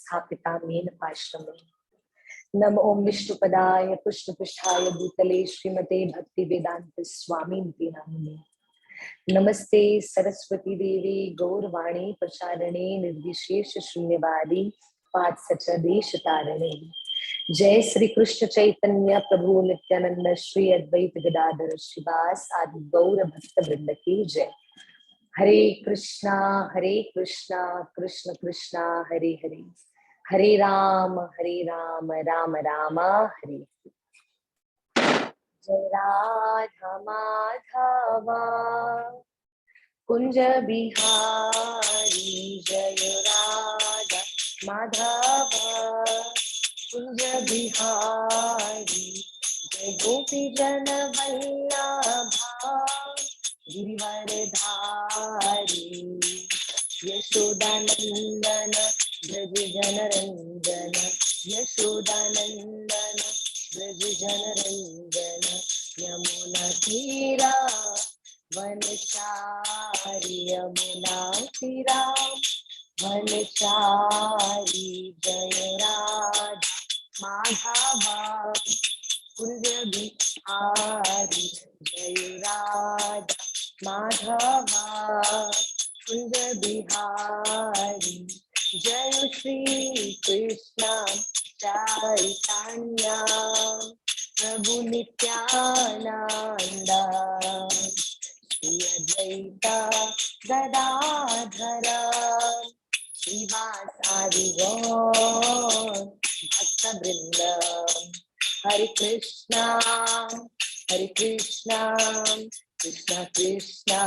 स्थापिता मेन पाश्रमे। नम ओम विष्णुपदाय पुष्पपृष्ठाय भूतले श्रीमते भक्ति वेदांत स्वामी नामिने। नमस्ते सरस्वती देवी गौरवाणी प्रचारणे निर्विशेष शून्यवादी पाद सचदेश तारणे। जय श्री कृष्ण चैतन्य प्रभु नित्यानंद श्री अद्वैत गदाधर श्रीवास आदि गौर भक्त वृंद की जय। हरे कृष्णा कृष्ण कृष्णा हरे हरे, हरे राम राम राम हरे। जय राधा माधवा कुंज बिहारी, जय राधा माधवा कुंज बिहारी, जय गोपी जन वल्लभा गिरिवर धारी, यशोदानंदन ब्रज जन रंजन, यशोदानंदन ब्रज जन रंजन, यमुना तीरा वनचारी, यमुना तीरा वनचारी, जय राधा माधवा कुंज बिहारी, जय राधा माधवा कुंज बिहारी, जय श्री कृष्ण चैतन्य प्रभु नित्यानंद श्री अद्वैता गदाधर श्रीवासादि गौर भक्त वृंद। हरे कृष्णा कृष्णा कृष्णा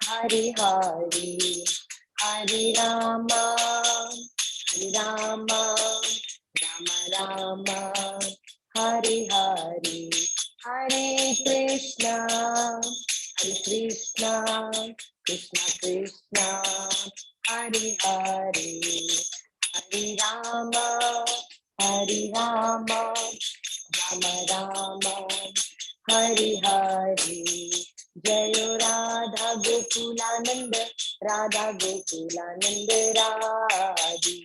हरे हरे, हरे राम राम राम हरे हरे, हरे कृष्णा कृष्णा कृष्णा हरे हरे, हरे राम राम राम हरे हरे। जय राधा गोकुलानंद राधा गोकुलानंद राधे,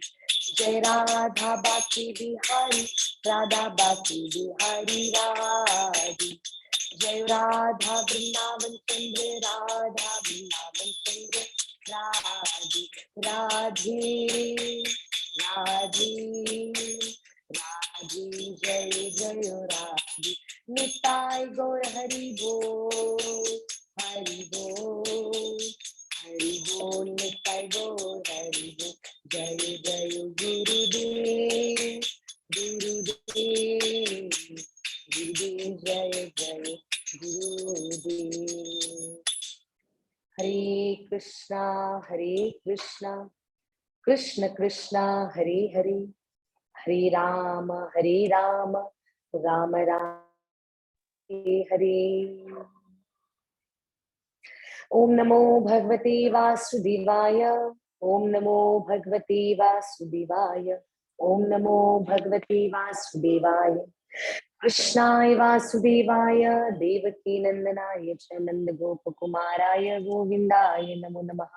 जय राधा बाकी बिहारी राधा बाकी बिहारी राधे, जय राधा वृंदावन चंद्र राधा वृंदावन चंद्र राधे, राधे राधे राधे, जय जय राधे। निताय गौर हरि बोल, हरि बोल, हरि बोल, निताय गौर हरि बोल। जय जय गुरुदेव, गुरुदेव, गुरुदेव, जय जय गुरुदेव। हरे कृष्णा कृष्ण कृष्णा हरे हरे, हरे राम राम राम हरे। ओम नमो भगवते वासुदेवाय, ओम नमो भगवते वासुदेवाय, ओम नमो भगवते वासुदेवाय। कृष्णाय वासुदेवाय देवकी नंदनाय च नंद गोप कुमाराय गोविंदाय नमो नमः।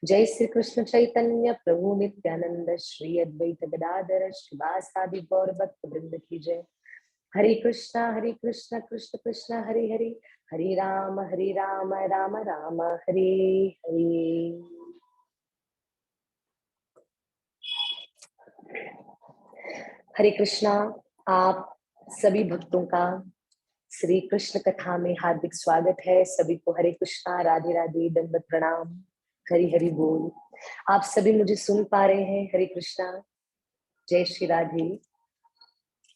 जय श्री कृष्ण चैतन्य प्रभु नित्यानंद श्री अद्वैत गदाधर श्रीवासादि गौर भक्त वृंद की जय। हरे कृष्णा कृष्ण कृष्ण हरे हरे, हरे राम राम राम हरे हरे। हरे कृष्णा। आप सभी भक्तों का श्री कृष्ण कथा में हार्दिक स्वागत है। सभी को हरे कृष्णा, राधे राधे, दंडवत प्रणाम, हरि हरि बोल। आप सभी मुझे सुन पा रहे हैं? हरे कृष्णा, जय श्री राधे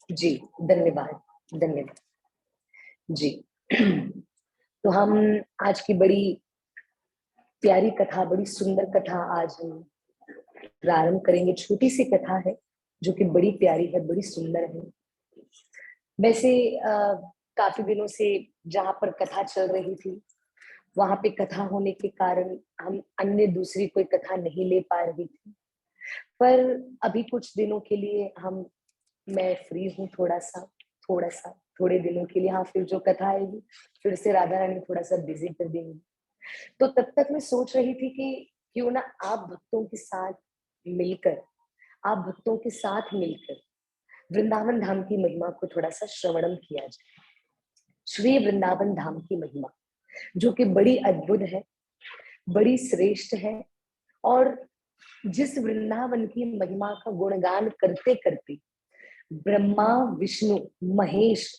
जी। धन्यवाद धन्यवाद जी। तो हम आज की बड़ी प्यारी कथा, बड़ी सुंदर कथा आज हम प्रारंभ करेंगे। छोटी सी कथा है जो कि बड़ी प्यारी है, बड़ी सुंदर है। वैसे काफी दिनों से जहाँ पर कथा चल रही थी वहां पे कथा होने के कारण हम अन्य दूसरी कोई कथा नहीं ले पा रही थी, पर अभी कुछ दिनों के लिए मैं फ्री हूँ, थोड़े दिनों के लिए। हाँ, फिर जो कथा आएगी फिर से राधा रानी थोड़ा सा बिजी कर देंगी। तो तब तक मैं सोच रही थी कि क्यों ना आप भक्तों के साथ मिलकर आप भक्तों के साथ मिलकर वृंदावन धाम की महिमा को थोड़ा सा श्रवणम किया जाए। श्री वृंदावन धाम की महिमा जो कि बड़ी अद्भुत है, बड़ी श्रेष्ठ है, और जिस वृंदावन की महिमा का गुणगान करते करते ब्रह्मा विष्णु महेश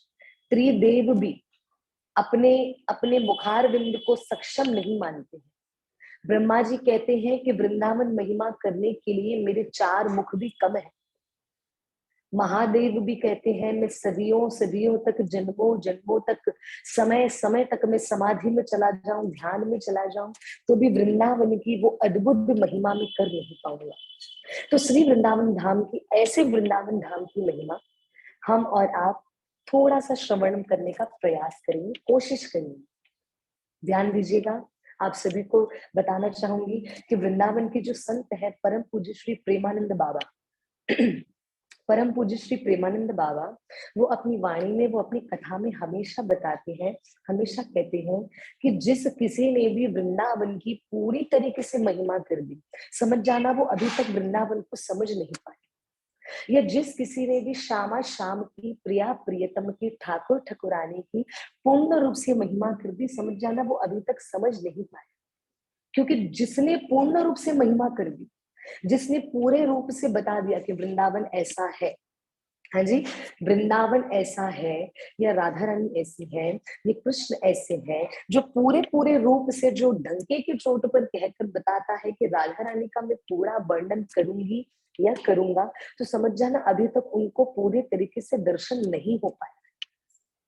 त्रिदेव भी अपने अपने मुखार विंद को सक्षम नहीं मानते हैं। ब्रह्मा जी कहते हैं कि वृंदावन महिमा करने के लिए मेरे 4 मुख भी कम है। महादेव भी कहते हैं मैं सदियों सदियों तक, जन्मों जन्मों तक, समय समय तक मैं समाधि में चला जाऊं, ध्यान में चला जाऊं, तो भी वृंदावन की वो अद्भुत महिमा में कर नहीं पाऊंगा। तो श्री वृंदावन धाम की, ऐसे वृंदावन धाम की महिमा हम और आप थोड़ा सा श्रवण करने का प्रयास करेंगे, कोशिश करेंगे। ध्यान दीजिएगा। आप सभी को बताना चाहूंगी कि वृंदावन के जो संत है परम पूज्य श्री प्रेमानंद बाबा परम पूज्य श्री प्रेमानंद बाबा, वो अपनी वाणी में, वो अपनी कथा में हमेशा बताते हैं, हमेशा कहते हैं कि जिस किसी ने भी वृंदावन की पूरी तरीके से महिमा कर दी, समझ जाना वो अभी तक वृंदावन को समझ नहीं पाए। या जिस किसी ने भी श्यामा श्याम की, प्रिया प्रियतम की, ठाकुर ठकुरानी की पूर्ण रूप से महिमा कर दी, समझ जाना वो अभी तक समझ नहीं पाए। क्योंकि जिसने पूर्ण रूप से महिमा कर दी, जिसने पूरे रूप से बता दिया कि वृंदावन ऐसा है, हाँ जी, वृंदावन ऐसा है, या राधा रानी ऐसी है, ये कृष्ण ऐसे हैं, जो पूरे पूरे रूप से, जो डंके की चोट पर कहकर बताता है कि राधा रानी का मैं पूरा वर्णन करूंगी या करूंगा, तो समझ जाना अभी तक उनको पूरे तरीके से दर्शन नहीं हो पाया।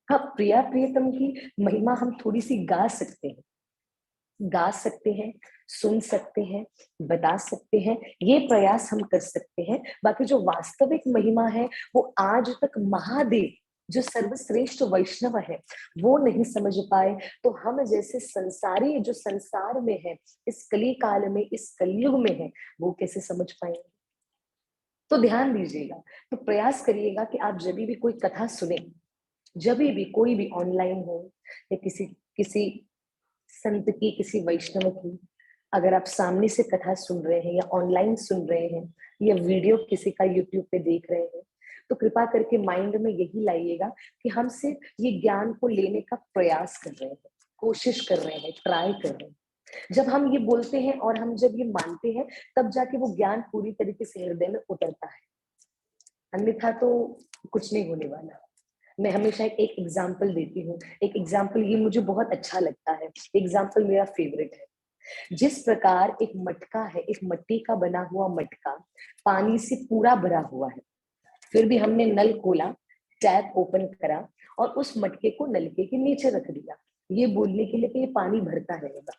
हाँ, प्रिया प्रियतम की महिमा हम थोड़ी सी गा सकते हैं, गा सकते हैं, सुन सकते हैं, बता सकते हैं, ये प्रयास हम कर सकते हैं। बाकी जो वास्तविक महिमा है वो आज तक महादेव जो सर्वश्रेष्ठ वैष्णव है वो नहीं समझ पाए, तो हम जैसे संसारी जो संसार में है, इस कली काल में, इस कलयुग में है, वो कैसे समझ पाएंगे। तो ध्यान दीजिएगा, तो प्रयास करिएगा कि आप जब भी कोई कथा सुने, जब भी कोई भी ऑनलाइन हो या किसी किसी संत की, किसी वैष्णव की, अगर आप सामने से कथा सुन रहे हैं या ऑनलाइन सुन रहे हैं या वीडियो किसी का यूट्यूब पे देख रहे हैं, तो कृपा करके माइंड में यही लाइएगा कि हम सिर्फ ये ज्ञान को लेने का प्रयास कर रहे हैं, कोशिश कर रहे हैं, ट्राई कर रहे हैं। जब हम ये बोलते हैं और हम जब ये मानते हैं, तब जाके वो ज्ञान पूरी तरीके से हृदय में उतरता है, अन्यथा तो कुछ नहीं होने वाला। मैं हमेशा एक एग्जाम्पल देती हूँ, एक एग्जाम्पल ये मुझे बहुत अच्छा लगता है, एग्जाम्पल मेरा फेवरेट है। जिस प्रकार एक मटका है, एक मिट्टी का बना हुआ मटका पानी से पूरा भरा हुआ है, फिर भी हमने नल खोला, टैप ओपन करा और उस मटके को नलके के नीचे रख दिया, ये बोलने के लिए कि ये पानी भरता रहेगा,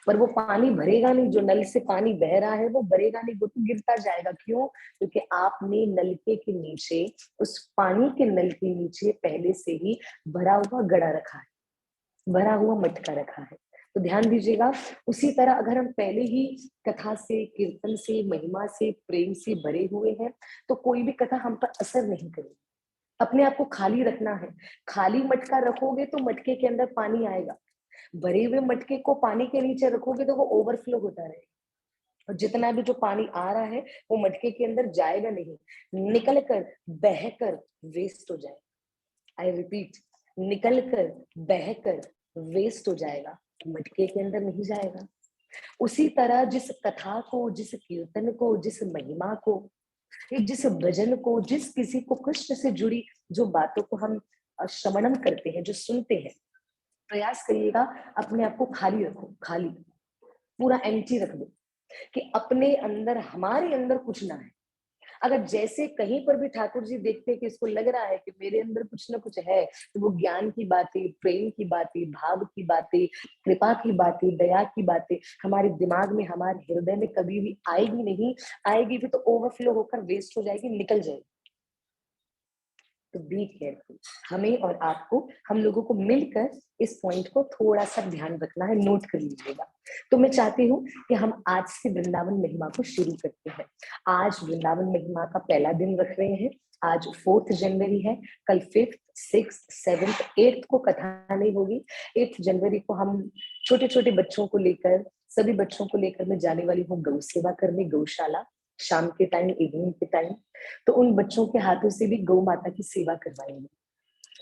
पर वो पानी भरेगा नहीं। जो नल से पानी बह रहा है वो भरेगा नहीं, वो तो गिरता जाएगा। क्यों? क्योंकि आपने नलके के नीचे, उस पानी के नल के नीचे पहले से ही भरा हुआ गड़ा रखा है, भरा हुआ मटका रखा है। तो ध्यान दीजिएगा, उसी तरह अगर हम पहले ही कथा से, कीर्तन से, महिमा से, प्रेम से भरे हुए हैं, तो कोई भी कथा हम पर असर नहीं करेगी। अपने आप को खाली रखना है। खाली मटका रखोगे तो मटके के अंदर पानी आएगा, भरे हुए मटके को पानी के नीचे रखोगे तो वो ओवरफ्लो होता रहेगा, और जितना भी जो पानी आ रहा है वो मटके के अंदर जाएगा नहीं, निकल कर बहकर वेस्ट हो जाएगा। आई रिपीट, निकल कर बहकर वेस्ट हो जाएगा, मटके के अंदर नहीं जाएगा। उसी तरह जिस कथा को, जिस कीर्तन को, जिस महिमा को, जिस भजन को, जिस किसी को कृष्ण से जुड़ी जो बातों को हम श्रवणम करते हैं, जो सुनते हैं, प्रयास करिएगा अपने आप को खाली रखो, खाली, पूरा एम्प्टी रख दो, कि अपने अंदर, हमारे अंदर कुछ ना है। अगर जैसे कहीं पर भी ठाकुर जी देखते हैं कि इसको लग रहा है कि मेरे अंदर कुछ ना कुछ है, तो वो ज्ञान की बातें, प्रेम की बातें, भाव की बातें, कृपा की बातें, दया की बातें हमारे दिमाग में, हमारे हृदय में कभी भी आएगी नहीं। आएगी भी तो ओवरफ्लो होकर वेस्ट हो जाएगी, निकल जाएगी। तो बी केयरफुल, हमें और आपको, हम लोगों को मिलकर इस पॉइंट को थोड़ा सा ध्यान रखना है, नोट कर लीजिएगा। तो मैं चाहती हूँ कि हम आज से वृंदावन महिमा को शुरू करते हैं। आज वृंदावन महिमा का पहला दिन रख रहे हैं। आज 4 जनवरी है, कल 5th, 6th, 7th, 8th को कथा नहीं होगी। 8 जनवरी को हम छोटे छोटे बच्चों को लेकर, सभी बच्चों को लेकर मैं जाने वाली हूँ गौ सेवा करने, गौशाला। शाम के टाइम, इवनिंग के टाइम, तो उन बच्चों के हाथों से भी गौ माता की सेवा करवाएंगे।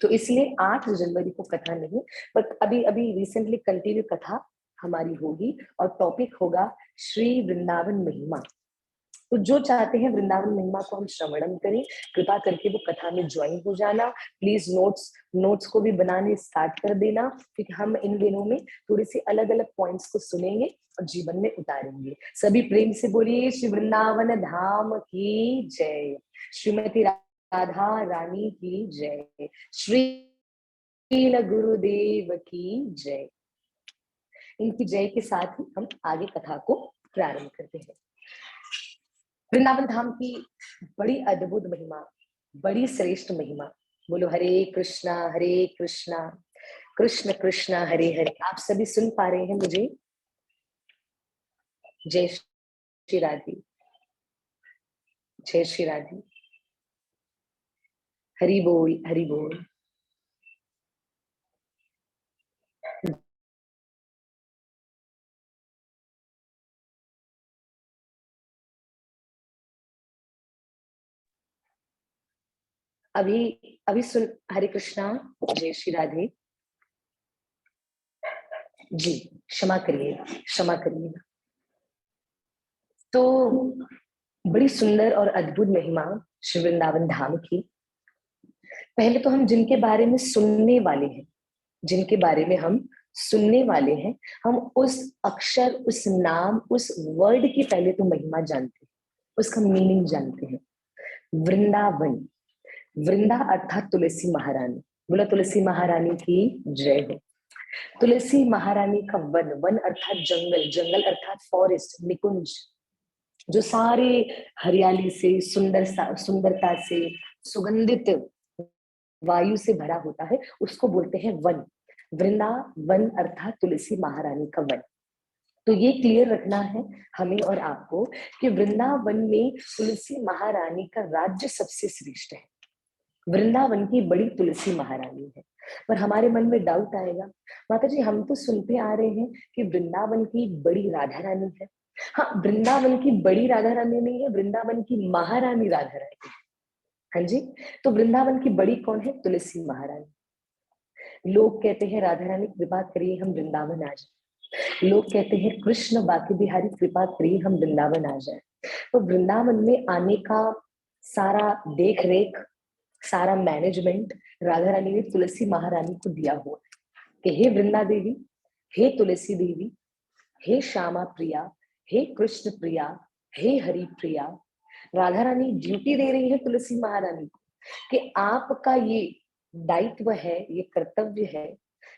तो इसलिए 8 जनवरी को कथा नहीं, बट अभी अभी रिसेंटली कंटिन्यू कथा हमारी होगी और टॉपिक होगा श्री वृंदावन महिमा। तो जो चाहते हैं वृंदावन महिमा को हम श्रवणम करें, कृपा करके वो कथा में ज्वाइन हो जाना। प्लीज नोट्स को भी बनाने स्टार्ट कर देना, क्योंकि हम इन दिनों में थोड़ी सी अलग अलग पॉइंट्स को सुनेंगे और जीवन में उतारेंगे। सभी प्रेम से बोलिए श्री वृंदावन धाम की जय, श्रीमती राधा रानी की जय, श्री गुरुदेव की जय। इनकी जय के साथ ही हम आगे कथा को प्रारंभ करते हैं। वृंदावन धाम की बड़ी अद्भुत महिमा, बड़ी श्रेष्ठ महिमा। बोलो हरे कृष्णा कृष्ण कृष्णा हरे हरे। आप सभी सुन पा रहे हैं मुझे? जय श्री राधे, जय श्री राधे। हरि बोल, हरि बोल। अभी अभी सुन। हरे कृष्णा, जय श्री राधे जी। क्षमा करिएगा, क्षमा करिएगा। तो बड़ी सुंदर और अद्भुत महिमा श्री वृंदावन धाम की। पहले तो हम जिनके बारे में सुनने वाले हैं, जिनके बारे में हम सुनने वाले हैं, हम उस अक्षर, उस नाम, उस वर्ड की पहले तो महिमा जानते हैं, उसका मीनिंग जानते हैं। वृंदावन, वृंदा अर्थात तुलसी महारानी। बोला तुलसी महारानी की जय हो। तुलसी महारानी का वन, वन अर्थात जंगल, जंगल अर्थात फॉरेस्ट, निकुंज, जो सारे हरियाली से, सुंदरता से, सुगंधित वायु से भरा होता है, उसको बोलते हैं वन। वृंदावन अर्थात तुलसी महारानी का वन। तो ये क्लियर रखना है हमें और आपको कि वृंदावन में तुलसी महारानी का राज्य सबसे श्रेष्ठ है। वृंदावन की बड़ी तुलसी महारानी है। पर हमारे मन में डाउट आएगा, माता जी हम तो सुनते आ रहे हैं कि वृंदावन की बड़ी राधा रानी है। हाँ, वृंदावन की बड़ी राधा रानी नहीं है, वृंदावन की महारानी राधा रानी है। हाँ जी। तो वृंदावन की बड़ी कौन है? तुलसी महारानी। लोग कहते हैं राधा रानी कृपा करिए हम वृंदावन आ जाए, लोग कहते हैं कृष्ण बाकी बिहारी कृपा करिए हम वृंदावन आ जाए। तो वृंदावन में आने का सारा देख रेख, सारा मैनेजमेंट राधा रानी ने तुलसी महारानी को दिया हुआ है कि हे वृंदा देवी, हे तुलसी देवी, हे श्यामा प्रिया, हे कृष्ण प्रिया, हे हरि प्रिया। राधा रानी ड्यूटी दे रही है तुलसी महारानी को कि आपका ये दायित्व है, ये कर्तव्य है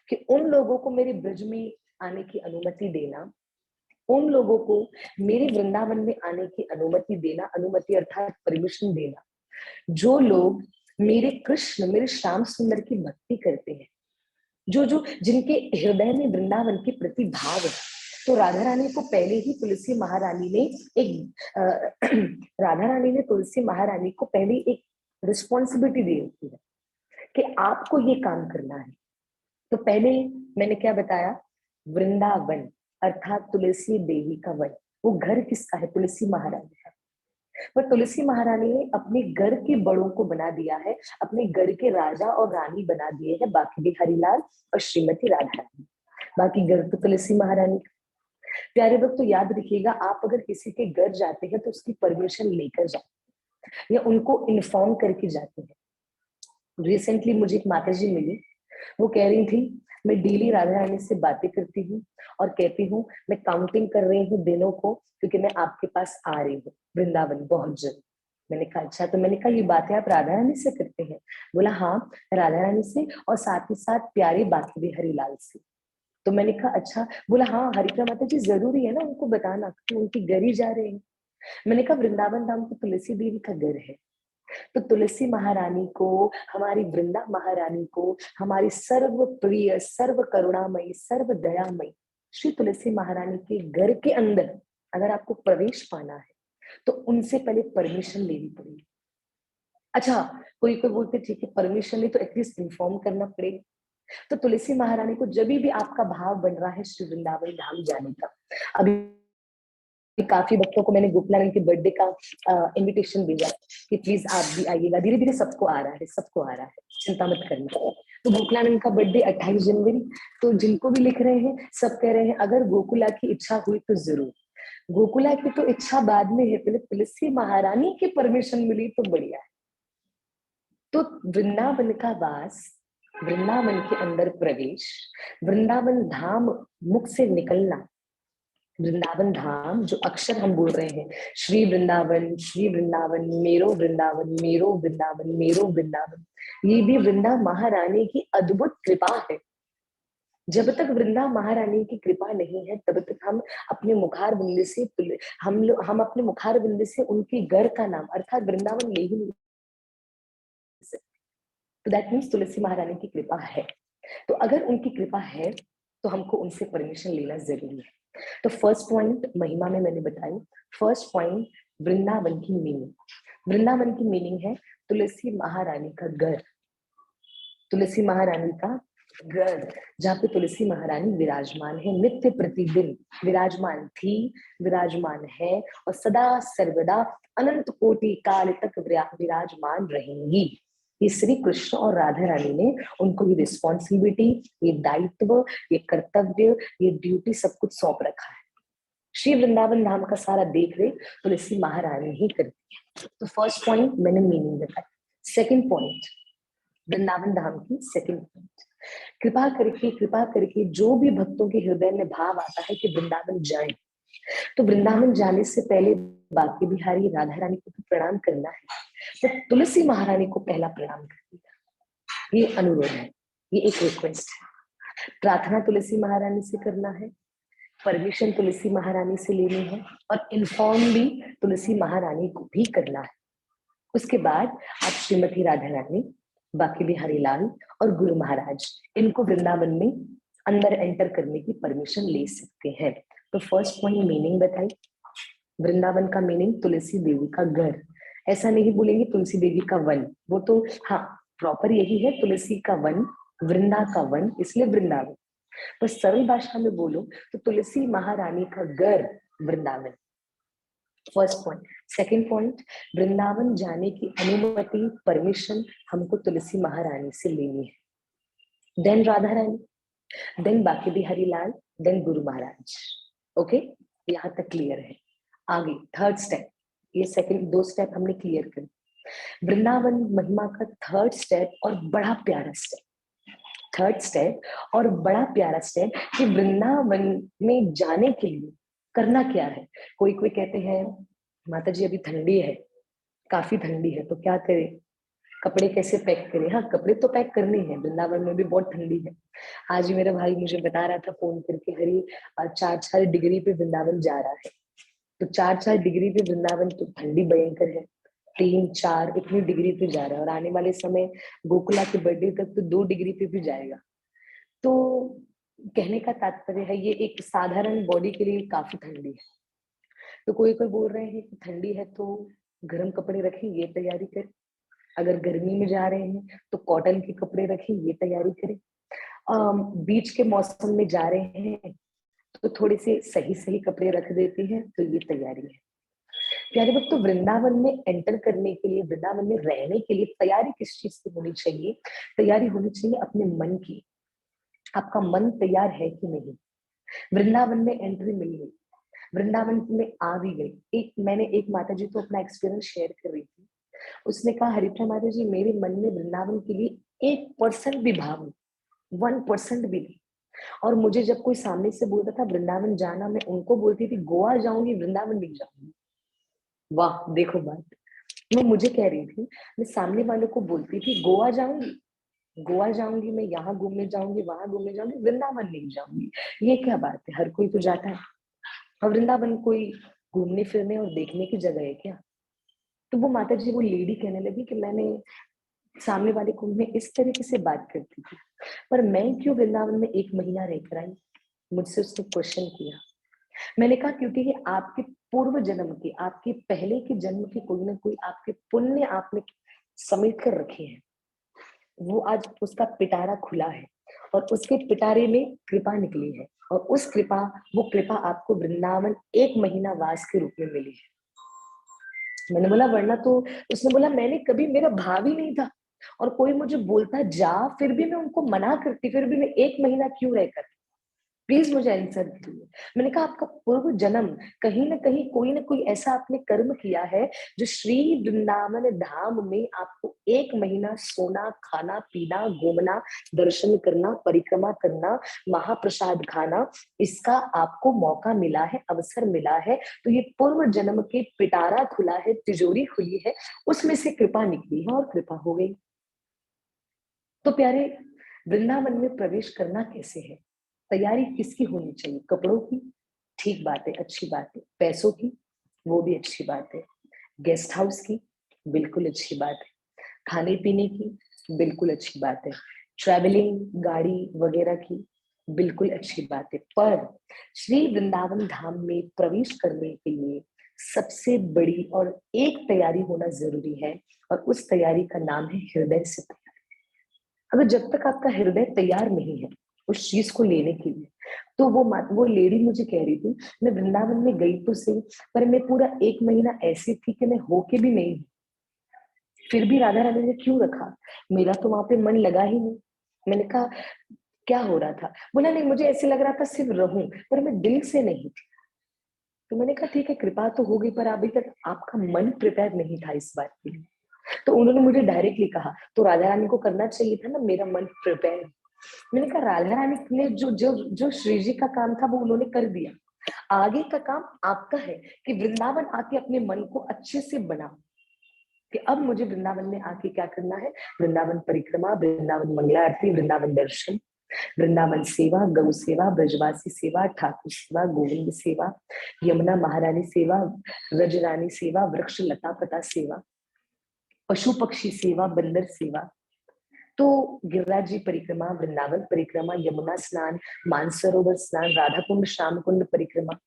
कि उन लोगों को मेरे ब्रज में आने की अनुमति देना, उन लोगों को मेरे वृंदावन में आने की अनुमति देना, अनुमति अर्थात परमिशन देना, जो लोग मेरे कृष्ण, मेरे श्याम सुंदर की भक्ति करते हैं, जो जो जिनके हृदय में वृंदावन के प्रति भाव है। तो राधा रानी को पहले ही तुलसी महारानी ने राधा रानी ने तुलसी महारानी को पहले एक रिस्पॉन्सिबिलिटी दे रखी है कि आपको ये काम करना है। तो पहले मैंने क्या बताया? वृंदावन अर्थात तुलसी देवी का वन। वो घर किसका है? तुलसी महारानी का। पर तुलसी महारानी ने अपने घर के बड़ों को बना दिया है, अपने घर के राजा और रानी बना दिए हैं बाकी बिहारी लाल और श्रीमती राधा रानी। बाकी घर तो तुलसी महारानी। प्यारे भक्त तो याद रखिएगा, आप अगर किसी के घर जाते हैं तो उसकी परमिशन लेकर जाते या उनको इन्फॉर्म करके जाते हैं। रिसेंटली मुझे एक माता जी मिली, वो कह रही थी मैं डेली राधा रानी से बातें करती हूँ और कहती हूँ मैं काउंटिंग कर रही हूँ दिनों को, क्योंकि मैं आपके पास आ रही हूँ वृंदावन बहुत जल्द। मैंने कहा अच्छा, तो मैंने कहा ये बातें आप राधा रानी से करते हैं? बोला हाँ, राधा रानी से और साथ ही साथ प्यारे बाकी बिहारी लाल से। तो मैंने कहा अच्छा। बोला हाँ हरिप्रिया माता जी जरूरी है ना उनको बताना कि उनकी घर ही जा रहे हैं। मैंने कहा वृंदावन धाम तो तुलसी देवी का घर है। तो तुलसी महारानी को, हमारी वृंदा महारानी को, हमारी सर्व प्रिय, सर्व करुणामयी, सर्व दयामयी श्री तुलसी महारानी के घर के अंदर अगर आपको प्रवेश पाना है तो उनसे पहले परमिशन लेनी पड़ेगी। अच्छा, कोई कोई बोलते ठीक है परमिशन नहीं तो एटलीस्ट इन्फॉर्म करना पड़ेगा। तो तुलसी महारानी को जब भी आपका भाव बन रहा है श्री वृंदावन धाम जाने का, अभी काफी भक्तों को मैंने गोकुलानंद के बर्थडे का इनविटेशन भेजा कि प्लीज आप भी आइएगा। धीरे धीरे सबको आ रहा है, सबको आ रहा है, चिंता मत करना। तो गोकुलानंद का बर्थडे 28 जनवरी। तो जिनको भी लिख रहे हैं सब कह रहे हैं अगर गोकुला की इच्छा हुई तो जरूर। गोकुला की तो इच्छा बाद में है, पहले तुलसी महारानी की परमिशन मिली तो बढ़िया है। तो वृंदावन का वास, वृंदावन के अंदर प्रवेश, वृंदावन धाम मुख से निकलना, वृंदावन धाम जो अक्षर हम बोल रहे हैं, श्री वृंदावन, मेरो वृंदावन, मेरो वृंदावन, मेरो वृंदावन, ये भी वृंदा महारानी की अद्भुत कृपा है। जब तक वृंदा महारानी की कृपा नहीं है तब तक हम अपने मुखार बिंद से हम अपने मुखार बिंद से उनके घर का नाम अर्थात वृंदावन ले ही नहीं सकते। तो दैट मीन्स तुलसी महारानी की कृपा है। तो अगर उनकी कृपा है तो हमको उनसे परमिशन लेना जरूरी है। तो फर्स्ट पॉइंट महिमा में मैंने बताई। फर्स्ट पॉइंट वृंदावन की मीनिंग। वृंदावन की मीनिंग है तुलसी महारानी का घर। तुलसी महारानी का घर, जहाँ पे तुलसी महारानी विराजमान है, नित्य प्रतिदिन विराजमान थी, विराजमान है और सदा सर्वदा अनंत कोटि काल तक विराजमान रहेंगी। ये श्री कृष्ण और राधा रानी ने उनको ये रिस्पॉन्सिबिलिटी, ये दायित्व, ये कर्तव्य, ये ड्यूटी सब कुछ सौंप रखा है। श्री वृंदावन धाम का सारा देख रेख तुलसी महारानी ही करती है। तो फर्स्ट पॉइंट मैंने मीनिंग बताई। सेकंड पॉइंट वृंदावन धाम की सेकंड पॉइंट, कृपा करके जो भी भक्तों के हृदय में भाव आता है कि वृंदावन जाए, तो वृंदावन जाने से पहले बाकी बिहारी राधा रानी को तो प्रणाम करना है, तो तुलसी महारानी को पहला प्रणाम करना, ये अनुरोध है, ये एक रिक्वेस्ट है। प्रार्थना तुलसी महारानी से करना है, परमिशन तुलसी महारानी से लेनी है और इन्फॉर्म भी तुलसी महारानी को भी करना है। उसके बाद आप श्रीमती राधा रानी, बाकी बिहारी लाल और गुरु महाराज, इनको वृंदावन में अंदर एंटर करने की परमिशन ले सकते हैं। तो फर्स्ट पॉइंट मीनिंग बताई। वृंदावन का मीनिंग तुलसी देवी का घर। ऐसा नहीं बोलेंगे तुलसी देवी का वन, वो तो हाँ प्रॉपर यही है, तुलसी का वन, वृंदा का वन, इसलिए वृंदावन। पर सरल भाषा में बोलो तो तुलसी महारानी का घर Vrindavan. First point. Second point, Vrindavan जाने की अनुमति, परमिशन हमको तुलसी महारानी से लेनी है, देन राधा रानी, देन बाकी बिहारी लाल, देन गुरु महाराज। ओके, यहाँ तक क्लियर है। आगे थर्ड स्टेप, ये सेकंड दो स्टेप हमने क्लियर कर। वृंदावन महिमा का थर्ड स्टेप और बड़ा प्यारा स्टेप, थर्ड स्टेप और बड़ा प्यारा स्टेप कि वृंदावन में जाने के लिए करना क्या है। कोई कोई कहते हैं माता जी अभी ठंडी है, काफी ठंडी है, तो क्या करें, कपड़े कैसे पैक करें। हाँ, कपड़े तो पैक करने हैं, वृंदावन में भी बहुत ठंडी है। आज ही मेरा भाई मुझे बता रहा था फोन करके, हरी 4-4 डिग्री पे वृंदावन जा रहा है। तो 4-4 डिग्री पे वृंदावन तो ठंडी भयंकर है, 3-4 इतनी डिग्री पे जा रहा है और आने वाले समय गोकुला के बर्थडे तक तो 2 डिग्री पे भी जाएगा। तो कहने का तात्पर्य है ये एक साधारण बॉडी के लिए काफी ठंडी है। तो कोई कोई बोल रहे हैं कि ठंडी है तो गर्म कपड़े रखें, ये तैयारी करें। अगर गर्मी में जा रहे हैं तो कॉटन के कपड़े रखें, ये तैयारी करें। बीच के मौसम में जा रहे हैं तो थोड़े से सही सही कपड़े रख देते हैं, तो ये तैयारी है। प्यारे भक्त, तो वृंदावन में एंटर करने के लिए, वृंदावन में रहने के लिए तैयारी किस चीज की होनी चाहिए? तैयारी होनी चाहिए अपने मन की। आपका मन तैयार है कि नहीं? वृंदावन में एंट्री मिल गई, वृंदावन में आ भी गई। मैंने एक माता जी तो अपना एक्सपीरियंस शेयर कर रही थी। उसने कहा हरिप्रिया माता जी, मेरे मन में वृंदावन के लिए 1% भी भाव नहीं, 1% भी नहीं। और मुझे जब कोई सामने से बोलता था वृंदावन जाना, मैं उनको बोलती थी गोवा जाऊंगी, वृंदावन नहीं जाऊंगी। वाह, देखो बात। मैं मुझे कह रही थी, मैं सामने वालों को बोलती थी गोवा जाऊंगी, गोवा जाऊंगी, मैं यहाँ घूमने जाऊंगी, वहां घूमने जाऊंगी, वृंदावन नहीं जाऊंगी। ये क्या बात है? हर कोई तो जाता है, और वृंदावन कोई घूमने फिरने और देखने की जगह है क्या? तो वो माता जी, वो लेडी कहने लगी कि मैंने सामने वाले को मैं इस तरीके से बात करती थी, पर मैं क्यों वृंदावन में 1 महीना रहकर आई? मुझसे उसने क्वेश्चन किया। मैंने कहा क्योंकि ये आपके पूर्व जन्म के, आपके पहले के जन्म के कोई ना कोई आपके पुण्य आपने समेट कर रखे हैं। वो आज उसका पिटारा खुला है और उसके पिटारे में कृपा निकली है और उस कृपा, वो कृपा आपको वृंदावन 1 महीना वास के रूप में मिली है। मैंने बोला वरना तो, उसने बोला मैंने कभी, मेरा भाव ही नहीं था, और कोई मुझे बोलता जा, फिर भी मैं उनको मना करती, फिर भी मैं 1 महीना क्यों रहकर, प्लीज मुझे आंसर दीजिए। मैंने कहा आपका पूर्व जन्म कहीं ना कहीं कोई ना कोई ऐसा आपने कर्म किया है जो श्री वृंदावन धाम में आपको 1 महीना सोना, खाना, पीना, घूमना, दर्शन करना, परिक्रमा करना, महाप्रसाद खाना, इसका आपको मौका मिला है, अवसर मिला है। तो ये पूर्व जन्म के पिटारा खुला है, तिजोरी खुली है, उसमें से कृपा निकली है और कृपा हो गई। तो प्यारे, वृंदावन में प्रवेश करना कैसे है, तैयारी किसकी होनी चाहिए? कपड़ों की, ठीक बात है, अच्छी बात है। पैसों की, वो भी अच्छी बात है। गेस्ट हाउस की, बिल्कुल अच्छी बात है। खाने पीने की, बिल्कुल अच्छी बात है। ट्रैवलिंग, गाड़ी वगैरह की, बिल्कुल अच्छी बात है। पर श्री वृंदावन धाम में प्रवेश करने के लिए सबसे बड़ी और एक तैयारी होना जरूरी है, और उस तैयारी का नाम है हृदय से। अगर जब तक आपका हृदय तैयार नहीं है उस चीज को लेने के लिए, तो वो लेडी मुझे कह रही थी, मैं वृंदावन में गई तो सही, पर मैं पूरा 1 महीना ऐसी थी कि मैं होके भी नहीं, फिर भी राधा रानी ने क्यों रखा, मेरा तो वहां पे मन लगा ही नहीं। मैंने कहा क्या हो रहा था? बोला नहीं, मुझे ऐसे लग रहा था सिर्फ रहूं, पर मैं दिल से नहीं थी। तो मैंने कहा ठीक है, कृपा तो हो गई, पर अभी तक आपका मन प्रिपेयर नहीं था इस बात के लिए। तो उन्होंने मुझे डायरेक्टली कहा, तो राधा रानी को करना चाहिए था ना, मेरा मन प्रिपेयर। मैंने कहा राधा रानी ने जो जो जो श्री जी का काम था वो उन्होंने कर दिया, आगे का काम आपका है कि वृंदावन आके अपने मन को अच्छे से बनाओ, कि अब मुझे वृंदावन में आके क्या करना है, वृंदावन परिक्रमा, वृंदावन मंगला आरती, वृंदावन दर्शन, वृंदावन सेवा, गौ सेवा, ब्रजवासी सेवा, ठाकुर सेवा, गोविंद सेवा, यमुना महारानी सेवा, रजरानी सेवा, वृक्ष लता पता सेवा, पशु पक्षी सेवा, बंदर सेवा, तो गिरिराज जी परिक्रमा, वृंदावन परिक्रमा, यमुना स्नान, मानसरोवर स्नान, राधा कुंड, श्याम कुंड परिक्रमा,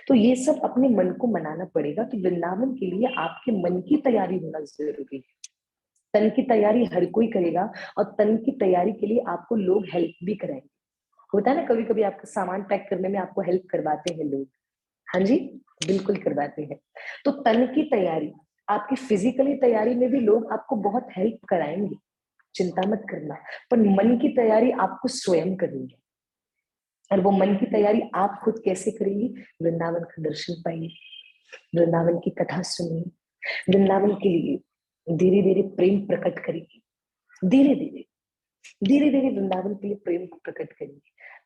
तो ये सब अपने मन को मनाना पड़ेगा। तो वृंदावन के लिए आपके मन की तैयारी होना जरूरी है। तन की तैयारी हर कोई करेगा, और तन की तैयारी के लिए आपको लोग हेल्प भी कराएंगे। होता है ना, कभी कभी आपका सामान पैक करने में आपको हेल्प करवाते हैं लोग। हाँ जी, बिल्कुल करवाते हैं। तो तन की तैयारी, आपकी फिजिकली तैयारी में भी लोग आपको बहुत हेल्प कराएंगे, चिंता मत करना। पर मन की तैयारी आपको स्वयं करनी है, और वो मन की तैयारी आप खुद कैसे करेंगी? वृंदावन का दर्शन पाइए, वृंदावन की कथा सुनिए, वृंदावन के लिए धीरे धीरे प्रेम प्रकट करिए, धीरे धीरे धीरे धीरे वृंदावन के लिए प्रेम को प्रकट करिए।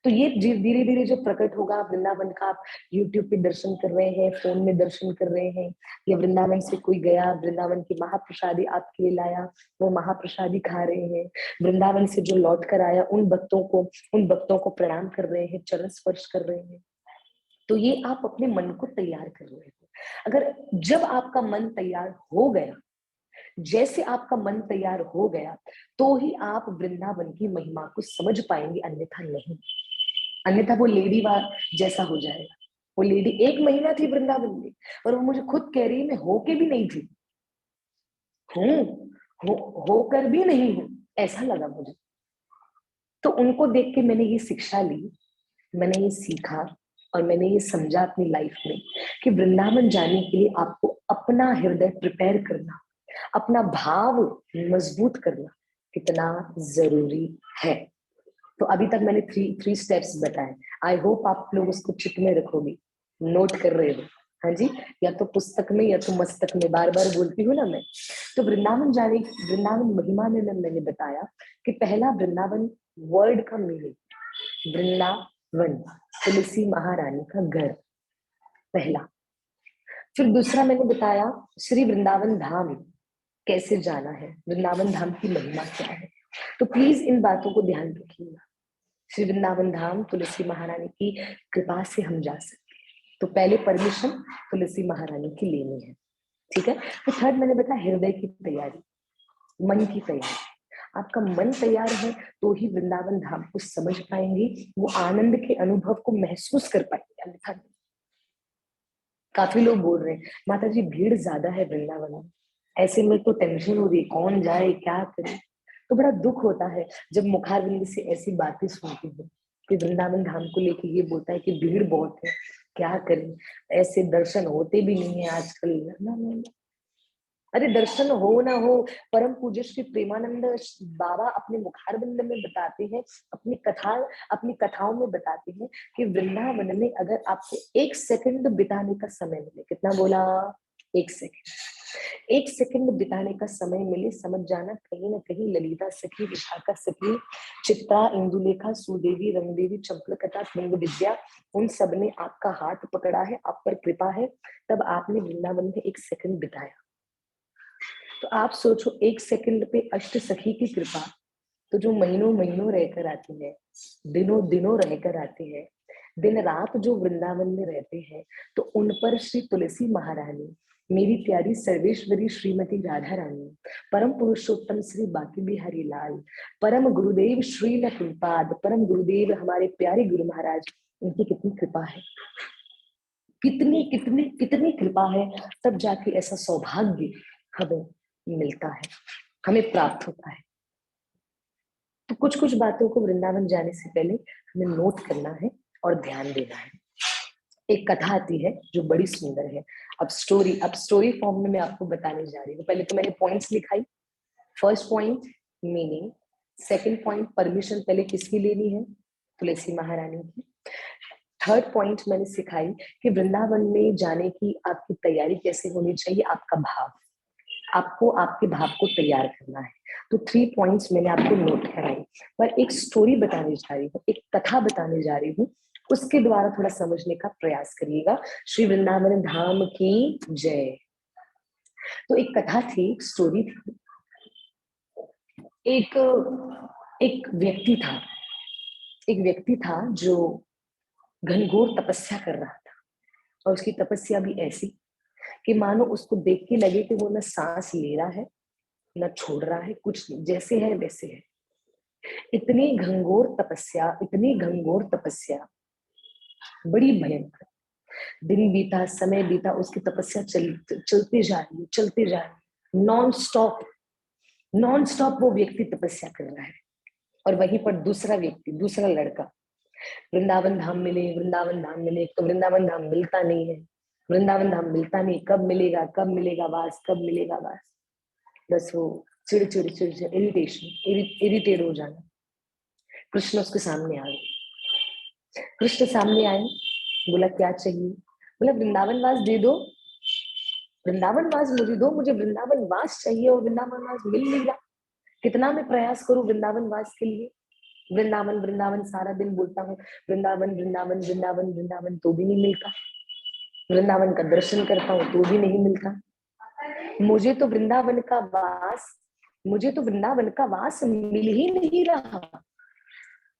तो ये धीरे धीरे जो प्रकट होगा वृंदावन का, आप यूट्यूब पे दर्शन कर रहे हैं, फोन में दर्शन कर रहे हैं, या वृंदावन से कोई गया, वृंदावन की महाप्रसादी आपके लिए लाया, वो महाप्रसादी खा रहे हैं, वृंदावन से जो लौट कर आया उन भक्तों को प्रणाम कर रहे हैं, चरण स्पर्श कर रहे हैं। तो ये आप अपने मन को तैयार कर रहे हो। अगर जब आपका मन तैयार हो गया, जैसे आपका मन तैयार हो गया, तो ही आप वृंदावन की महिमा को समझ पाएंगे, अन्यथा नहीं। अन्यथा वो लेडी जैसा हो जाएगा। वो लेडी 1 महीना थी वृंदावन में, और वो मुझे खुद कह रही है मैं होके भी नहीं थी, हूं, होकर भी नहीं हूं, ऐसा लगा मुझे। तो उनको देख के मैंने ये शिक्षा ली, मैंने ये सीखा, और मैंने ये समझा अपनी लाइफ में कि वृंदावन जाने के लिए आपको अपना हृदय प्रिपेयर करना, अपना भाव मजबूत करना कितना जरूरी है। तो अभी तक मैंने थ्री स्टेप्स बताए। आई होप आप लोग उसको चिट में रखोगे, नोट कर रहे हो। हाँ जी, या तो पुस्तक में या तो मस्तक में, बार बार बोलती हूँ ना मैं। तो वृंदावन महिमा में मैंने बताया कि पहला वृंदावन वर्ड का मीनिंग, वृंदावन तुलसी महारानी का घर, पहला। फिर दूसरा मैंने बताया श्री वृंदावन धाम कैसे जाना है, वृंदावन धाम की महिमा क्या है। तो प्लीज इन बातों को ध्यान रखिएगा। श्री वृंदावन धाम तुलसी महारानी की कृपा से हम जा सकते हैं, तो पहले परमिशन तुलसी महारानी की लेनी है, ठीक है। तो थर्ड मैंने बताया हृदय की तैयारी, मन की तैयारी। आपका मन तैयार है तो ही वृंदावन धाम को समझ पाएंगे, वो आनंद के अनुभव को महसूस कर पाएंगे, अन्यथा नहीं। काफी लोग बोल रहे हैं माता जी भीड़ ज्यादा है वृंदावन में, ऐसे में तो टेंशन हो रही है, कौन जाए क्या करे। तो बड़ा दुख होता है जब मुखारविंद से ऐसी बातें सुनती हूँ। कि वृंदावन धाम को लेके ये बोलता है कि भीड़ बहुत है, क्या करें, ऐसे दर्शन होते भी नहीं है आजकल ना। अरे दर्शन हो ना हो, परम पूज्य श्री प्रेमानंद बाबा अपने मुखारबिंद में बताते हैं, अपनी कथाओं में बताते हैं कि वृंदावन में अगर आपको 1 सेकंड बिताने का समय मिले, कितना बोला, 1 सेकंड, 1 सेकंड बिताने का समय मिले, समझ जाना कहीं ना कहीं ललिता सखी, विशाखा सखी, चित्रा, इंदुलेखा, सुदेवी, रंगदेवी, चंपकलता, लिंग विद्या, उन सब ने आपका हाथ पकड़ा है, आप पर कृपा है, तब आपने वृंदावन में 1 सेकंड बिताया। तो आप सोचो 1 सेकंड पे अष्ट सखी की कृपा, तो जो महीनों महीनों रहकर आती है, दिनों दिनों रहकर आते हैं, दिन रात जो वृंदावन में रहते हैं, तो उन पर श्री तुलसी महारानी, मेरी प्यारी सर्वेश्वरी श्रीमती राधा रानी, परम पुरुषोत्तम श्री बाकी बिहारी लाल, परम गुरुदेव श्री नकुलपाद, परम गुरुदेव हमारे प्यारे गुरु महाराज, इनकी कितनी कृपा है, कितनी कितनी कितनी कृपा है, तब जाके ऐसा सौभाग्य हमें मिलता है, हमें प्राप्त होता है। तो कुछ कुछ बातों को वृंदावन जाने से पहले हमें नोट करना है और ध्यान देना है। एक कथा आती है जो बड़ी सुंदर है। अब स्टोरी फॉर्म में मैं आपको बताने जा रही हूँ। पहले तो मैंने पॉइंट्स लिखाई। First point meaning, second point permission पहले किसकी लेनी है, तुलसी महारानी की। थर्ड पॉइंट मैंने सिखाई कि वृंदावन में जाने की आपकी तैयारी कैसे होनी चाहिए, आपका भाव, आपको आपके भाव को तैयार करना है। तो 3 पॉइंट्स मैंने आपको नोट कराई, पर एक स्टोरी बताने जा रही हूँ, एक कथा बताने जा रही हूँ, उसके द्वारा थोड़ा समझने का प्रयास करिएगा। श्री वृंदावन धाम की जय। तो एक कथा थी, एक स्टोरी थी। एक एक व्यक्ति था, एक व्यक्ति था जो घनघोर तपस्या कर रहा था, और उसकी तपस्या भी ऐसी कि मानो उसको देख के लगे कि वो न सांस ले रहा है न छोड़ रहा है, कुछ नहीं, जैसे है वैसे है। इतनी घंघोर तपस्या, इतनी घंघोर तपस्या, बड़ी भयंकर। दिन बीता, समय बीता, उसकी तपस्या चलती जा रही है, चलती जा रही है, नॉन स्टॉप वो व्यक्ति तपस्या कर रहा है। और वहीं पर दूसरा व्यक्ति, दूसरा लड़का, वृंदावन धाम मिले, वृंदावन धाम मिले, तो वृंदावन धाम मिलता नहीं है, वृंदावन धाम मिलता नहीं, कब मिलेगा, कब मिलेगा वास, कब मिलेगा वास। बस वो चिड़ इरिटेशन, इरिटेट हो जाना। कृष्ण उसके सामने आ गए। कृष्ण सामने आए, बोला क्या चाहिए, बोला वृंदावन वास दे दो, वृंदावन वास मुझे दो, मुझे वृंदावन वास चाहिए, और वृंदावन वास मिल नहीं रहा। कितना मैं प्रयास करूं वृंदावन वास के लिए, वृंदावन वृंदावन सारा दिन बोलता हूँ, वृंदावन वृंदावन वृंदावन वृंदावन, तो भी नहीं मिलता। वृंदावन का दर्शन करता हूँ तो भी नहीं मिलता। मुझे तो वृंदावन का वास, मुझे तो वृंदावन का वास मिल ही नहीं रहा,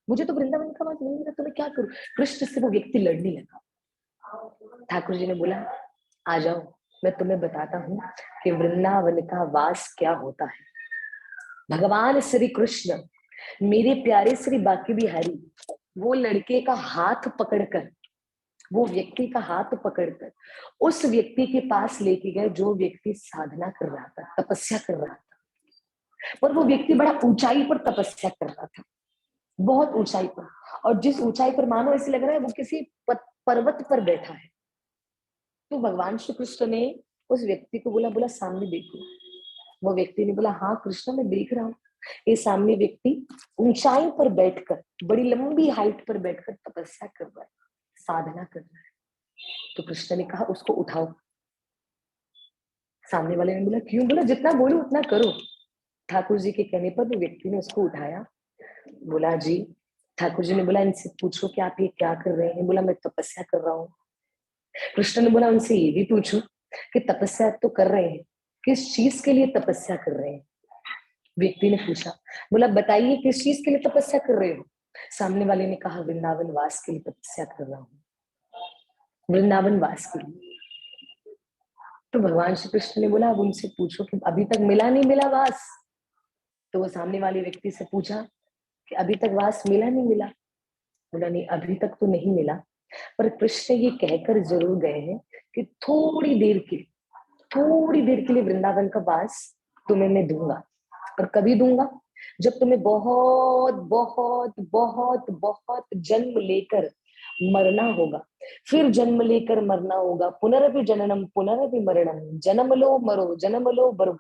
मुझे तो वृंदावन का वास मिल नहीं रहा, तो मैं क्या करूं। कृष्ण से वो व्यक्ति लड़ने लगा। ठाकुर जी ने बोला आ जाओ, मैं तुम्हें बताता हूँ कि वृंदावन का वास क्या होता है। भगवान श्री कृष्ण, मेरे प्यारे श्री बाकी बिहारी, वो लड़के का हाथ पकड़कर, वो व्यक्ति का हाथ पकड़कर उस व्यक्ति के पास लेके गए जो व्यक्ति साधना कर रहा था, तपस्या कर रहा था। पर वो व्यक्ति बड़ा ऊंचाई पर तपस्या कर रहा था, बहुत ऊंचाई पर, और जिस ऊंचाई पर मानो ऐसे लग रहा है वो किसी पर्वत पर बैठा है। तो भगवान श्री कृष्ण ने उस व्यक्ति को बोला, बोला सामने देखो। वो व्यक्ति ने बोला हाँ कृष्ण मैं देख रहा हूँ। ये सामने व्यक्ति ऊंचाई पर बैठकर, बड़ी लंबी हाइट पर बैठकर तपस्या कर रहा है, साधना कर रहा है। तो कृष्ण ने कहा उसको उठाओ। सामने वाले ने बोला क्यों, बोला जितना बोलो उतना करो। ठाकुर जी के कहने पर वो व्यक्ति ने उसको उठाया। बोला जी, ठाकुर जी ने बोला इनसे पूछो कि आप ये क्या कर रहे हैं। बोला मैं तपस्या कर रहा हूँ। कृष्ण ने बोला उनसे ये भी पूछो कि तपस्या तो कर रहे हैं, किस चीज के लिए तपस्या कर रहे हैं। व्यक्ति ने पूछा, बोला बताइए किस चीज के लिए तपस्या कर रहे हो। सामने वाले ने कहा वृंदावन वास के लिए तपस्या कर रहा हूँ, वृंदावन वास के लिए। तो भगवान श्री कृष्ण ने बोला अब उनसे पूछो कि अभी तक मिला नहीं मिला वास। तो वो सामने वाले व्यक्ति से पूछा कि अभी तक वास मिला नहीं मिला। बोला नहीं अभी तक तो नहीं मिला, पर कृष्ण ये कहकर जरूर गए हैं कि थोड़ी देर के लिए वृंदावन का वास तुम्हें मैं दूंगा। और कभी दूंगा, जब तुम्हें बहुत बहुत बहुत बहुत जन्म लेकर मरना होगा, फिर जन्म लेकर मरना होगा, पुनरपि जननम पुनरपि मरणम, जन्म लो मरो जन्म लो मरो,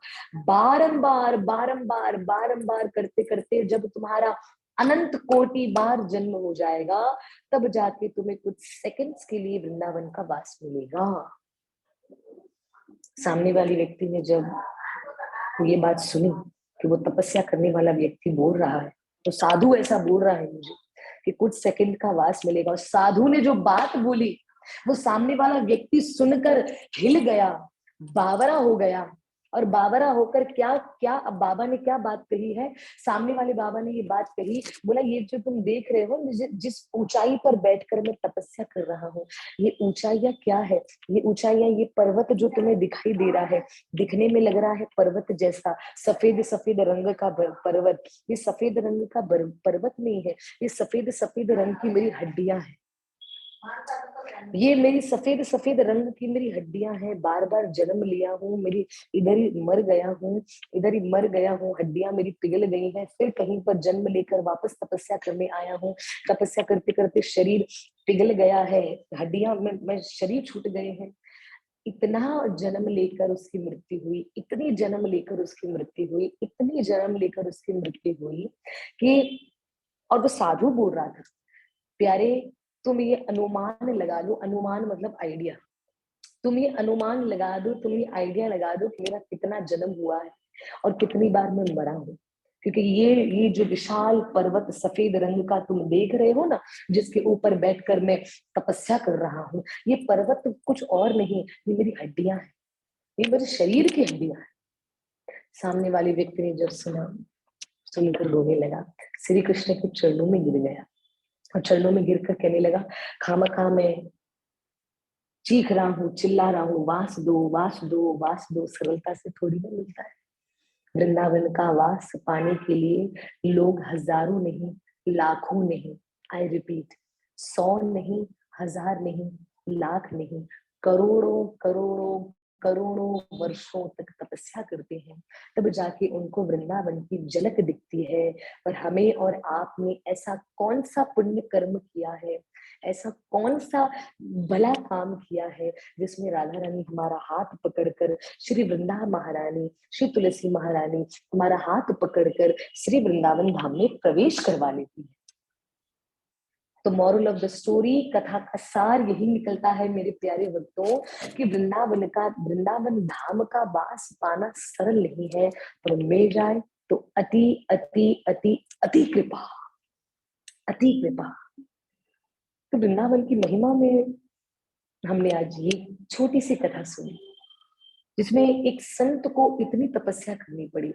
बारंबार बारंबार बारंबार करते करते जब तुम्हारा अनंत कोटि बार जन्म हो जाएगा, तब जाके तुम्हें कुछ सेकंड्स के लिए वृंदावन का वास मिलेगा। सामने वाली व्यक्ति ने जब ये बात सुनी कि वो तपस्या करने वाला व्यक्ति बोल रहा है, तो साधु ऐसा बोल रहा है मुझे कि कुछ सेकंड का वास मिलेगा, और साधु ने जो बात बोली वो सामने वाला व्यक्ति सुनकर हिल गया, बावरा हो गया। और बावरा होकर क्या क्या, अब बाबा ने क्या बात कही है, सामने वाले बाबा ने ये बात कही, बोला ये जो तुम देख रहे हो, जिस ऊंचाई पर बैठकर मैं तपस्या कर रहा हूँ, ये ऊंचाइयां क्या है, ये ऊंचाइयां, ये पर्वत जो तुम्हें दिखाई दे रहा है, दिखने में लग रहा है पर्वत जैसा, सफेद सफेद रंग का पर्वत, ये सफेद रंग का पर्वत नहीं है, ये सफेद सफेद रंग की मेरी हड्डियां हैं, ये मेरी सफेद सफेद रंग की मेरी हड्डियां हैं, बार बार जन्म लिया हूँ, मेरी इधर ही मर गया हूँ, इधर ही मर गया हूँ, हड्डियां मेरी पिघल गई हैं, फिर कहीं पर जन्म लेकर वापस तपस्या करने आया हूँ, तपस्या करते करते शरीर पिघल गया है, हड्डियां में शरीर छूट गए हैं। इतना जन्म लेकर उसकी मृत्यु हुई, इतनी जन्म लेकर उसकी मृत्यु हुई, इतनी जन्म लेकर उसकी मृत्यु हुई कि, और वो साधु बोल रहा था, प्यारे तुम ये अनुमान लगा लो, अनुमान मतलब आइडिया, तुम ये अनुमान लगा दो, तुम ये आइडिया लगा दो कि मेरा कितना जन्म हुआ है और कितनी बार मैं मरा हूँ, क्योंकि ये जो विशाल पर्वत सफेद रंग का तुम देख रहे हो ना, जिसके ऊपर बैठकर मैं तपस्या कर रहा हूँ, ये पर्वत कुछ और नहीं, ये मेरी हड्डियां हैं, ये मेरे शरीर की हड्डियां हैं। सामने वाले व्यक्ति ने जब सुना, सुनकर रोने लगा, श्री कृष्ण के चरणों में गिर गया, और चरणों में गिरकर कहने लगा, खामखा मैं चीख रहा हूँ, चिल्ला रहा हूँ, वास दो वास दो वास दो, सरलता से थोड़ी ना मिलता है। वृंदावन का वास पाने के लिए लोग हजारों नहीं, लाखों नहीं, आई रिपीट, 100 नहीं, 1000 नहीं, लाख नहीं, करोड़ों करोड़ों करोड़ों वर्षों तक तपस्या करते हैं, तब जाके उनको वृंदावन की झलक दिखती है। पर हमें और आपने ऐसा कौन सा पुण्य कर्म किया है, ऐसा कौन सा भला काम किया है, जिसमें राधा रानी हमारा हाथ पकड़कर, श्री वृंदा महारानी, श्री तुलसी महारानी हमारा हाथ पकड़कर श्री वृंदावन धाम में प्रवेश करवा लेती है। तो मॉरल ऑफ द स्टोरी, कथा का सार यही निकलता है मेरे प्यारे भक्तों, कि वृंदावन धाम का वास पाना सरल नहीं है, पर मिल जाए तो अति अति अति अति कृपा, अति कृपा। तो वृंदावन की महिमा में हमने आज ये छोटी सी कथा सुनी, जिसमें एक संत को इतनी तपस्या करनी पड़ी।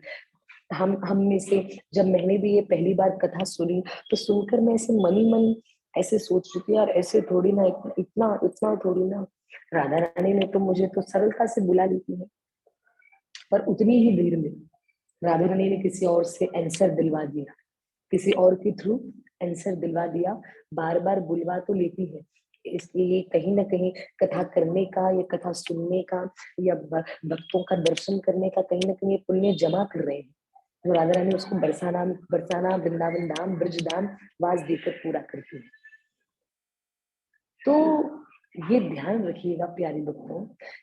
हम में से जब मैंने भी ये पहली बार कथा सुनी, तो सुनकर मैं ऐसे मन ही मन ऐसे सोच रही थी, यार ऐसे थोड़ी ना, इतना इतना थोड़ी ना, राधा रानी ने तो मुझे तो सरलता से बुला लेती है, पर उतनी ही देर में राधा रानी ने किसी और से आंसर दिलवा दिया, किसी और के थ्रू आंसर दिलवा दिया, बार बार बुलवा तो लेती है। इसलिए कहीं ना कहीं कथा करने का या कथा सुनने का या भक्तों का दर्शन करने का कहीं ना कहीं पुण्य जमा कर रहे हैं, जो राधा रानी उसको बरसाना बरसाना वृंदावन धाम ब्रज धाम वास देकर पूरा करती है। तो ये ध्यान रखिएगा प्यारे भक्तों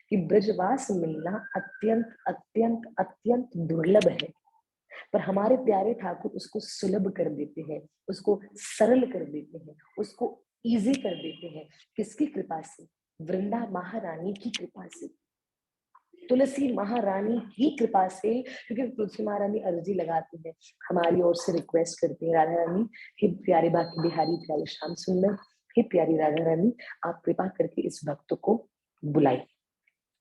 कि ब्रजवास मिलना अत्यंत अत्यंत अत्यंत दुर्लभ है, पर हमारे प्यारे ठाकुर उसको सुलभ कर देते हैं, उसको सरल कर देते हैं, उसको इजी कर देते हैं। किसकी कृपा से? वृंदा महारानी की कृपा से, तुलसी महारानी की कृपा से। क्योंकि तुलसी महारानी अर्जी लगाती है, हमारी ओर से रिक्वेस्ट करती है, राधा रानी, हे प्यारे बाकी बिहारी प्यारे श्याम सुंदर, हे प्यारी राधा रानी, आप कृपा करके इस भक्त को बुलाई।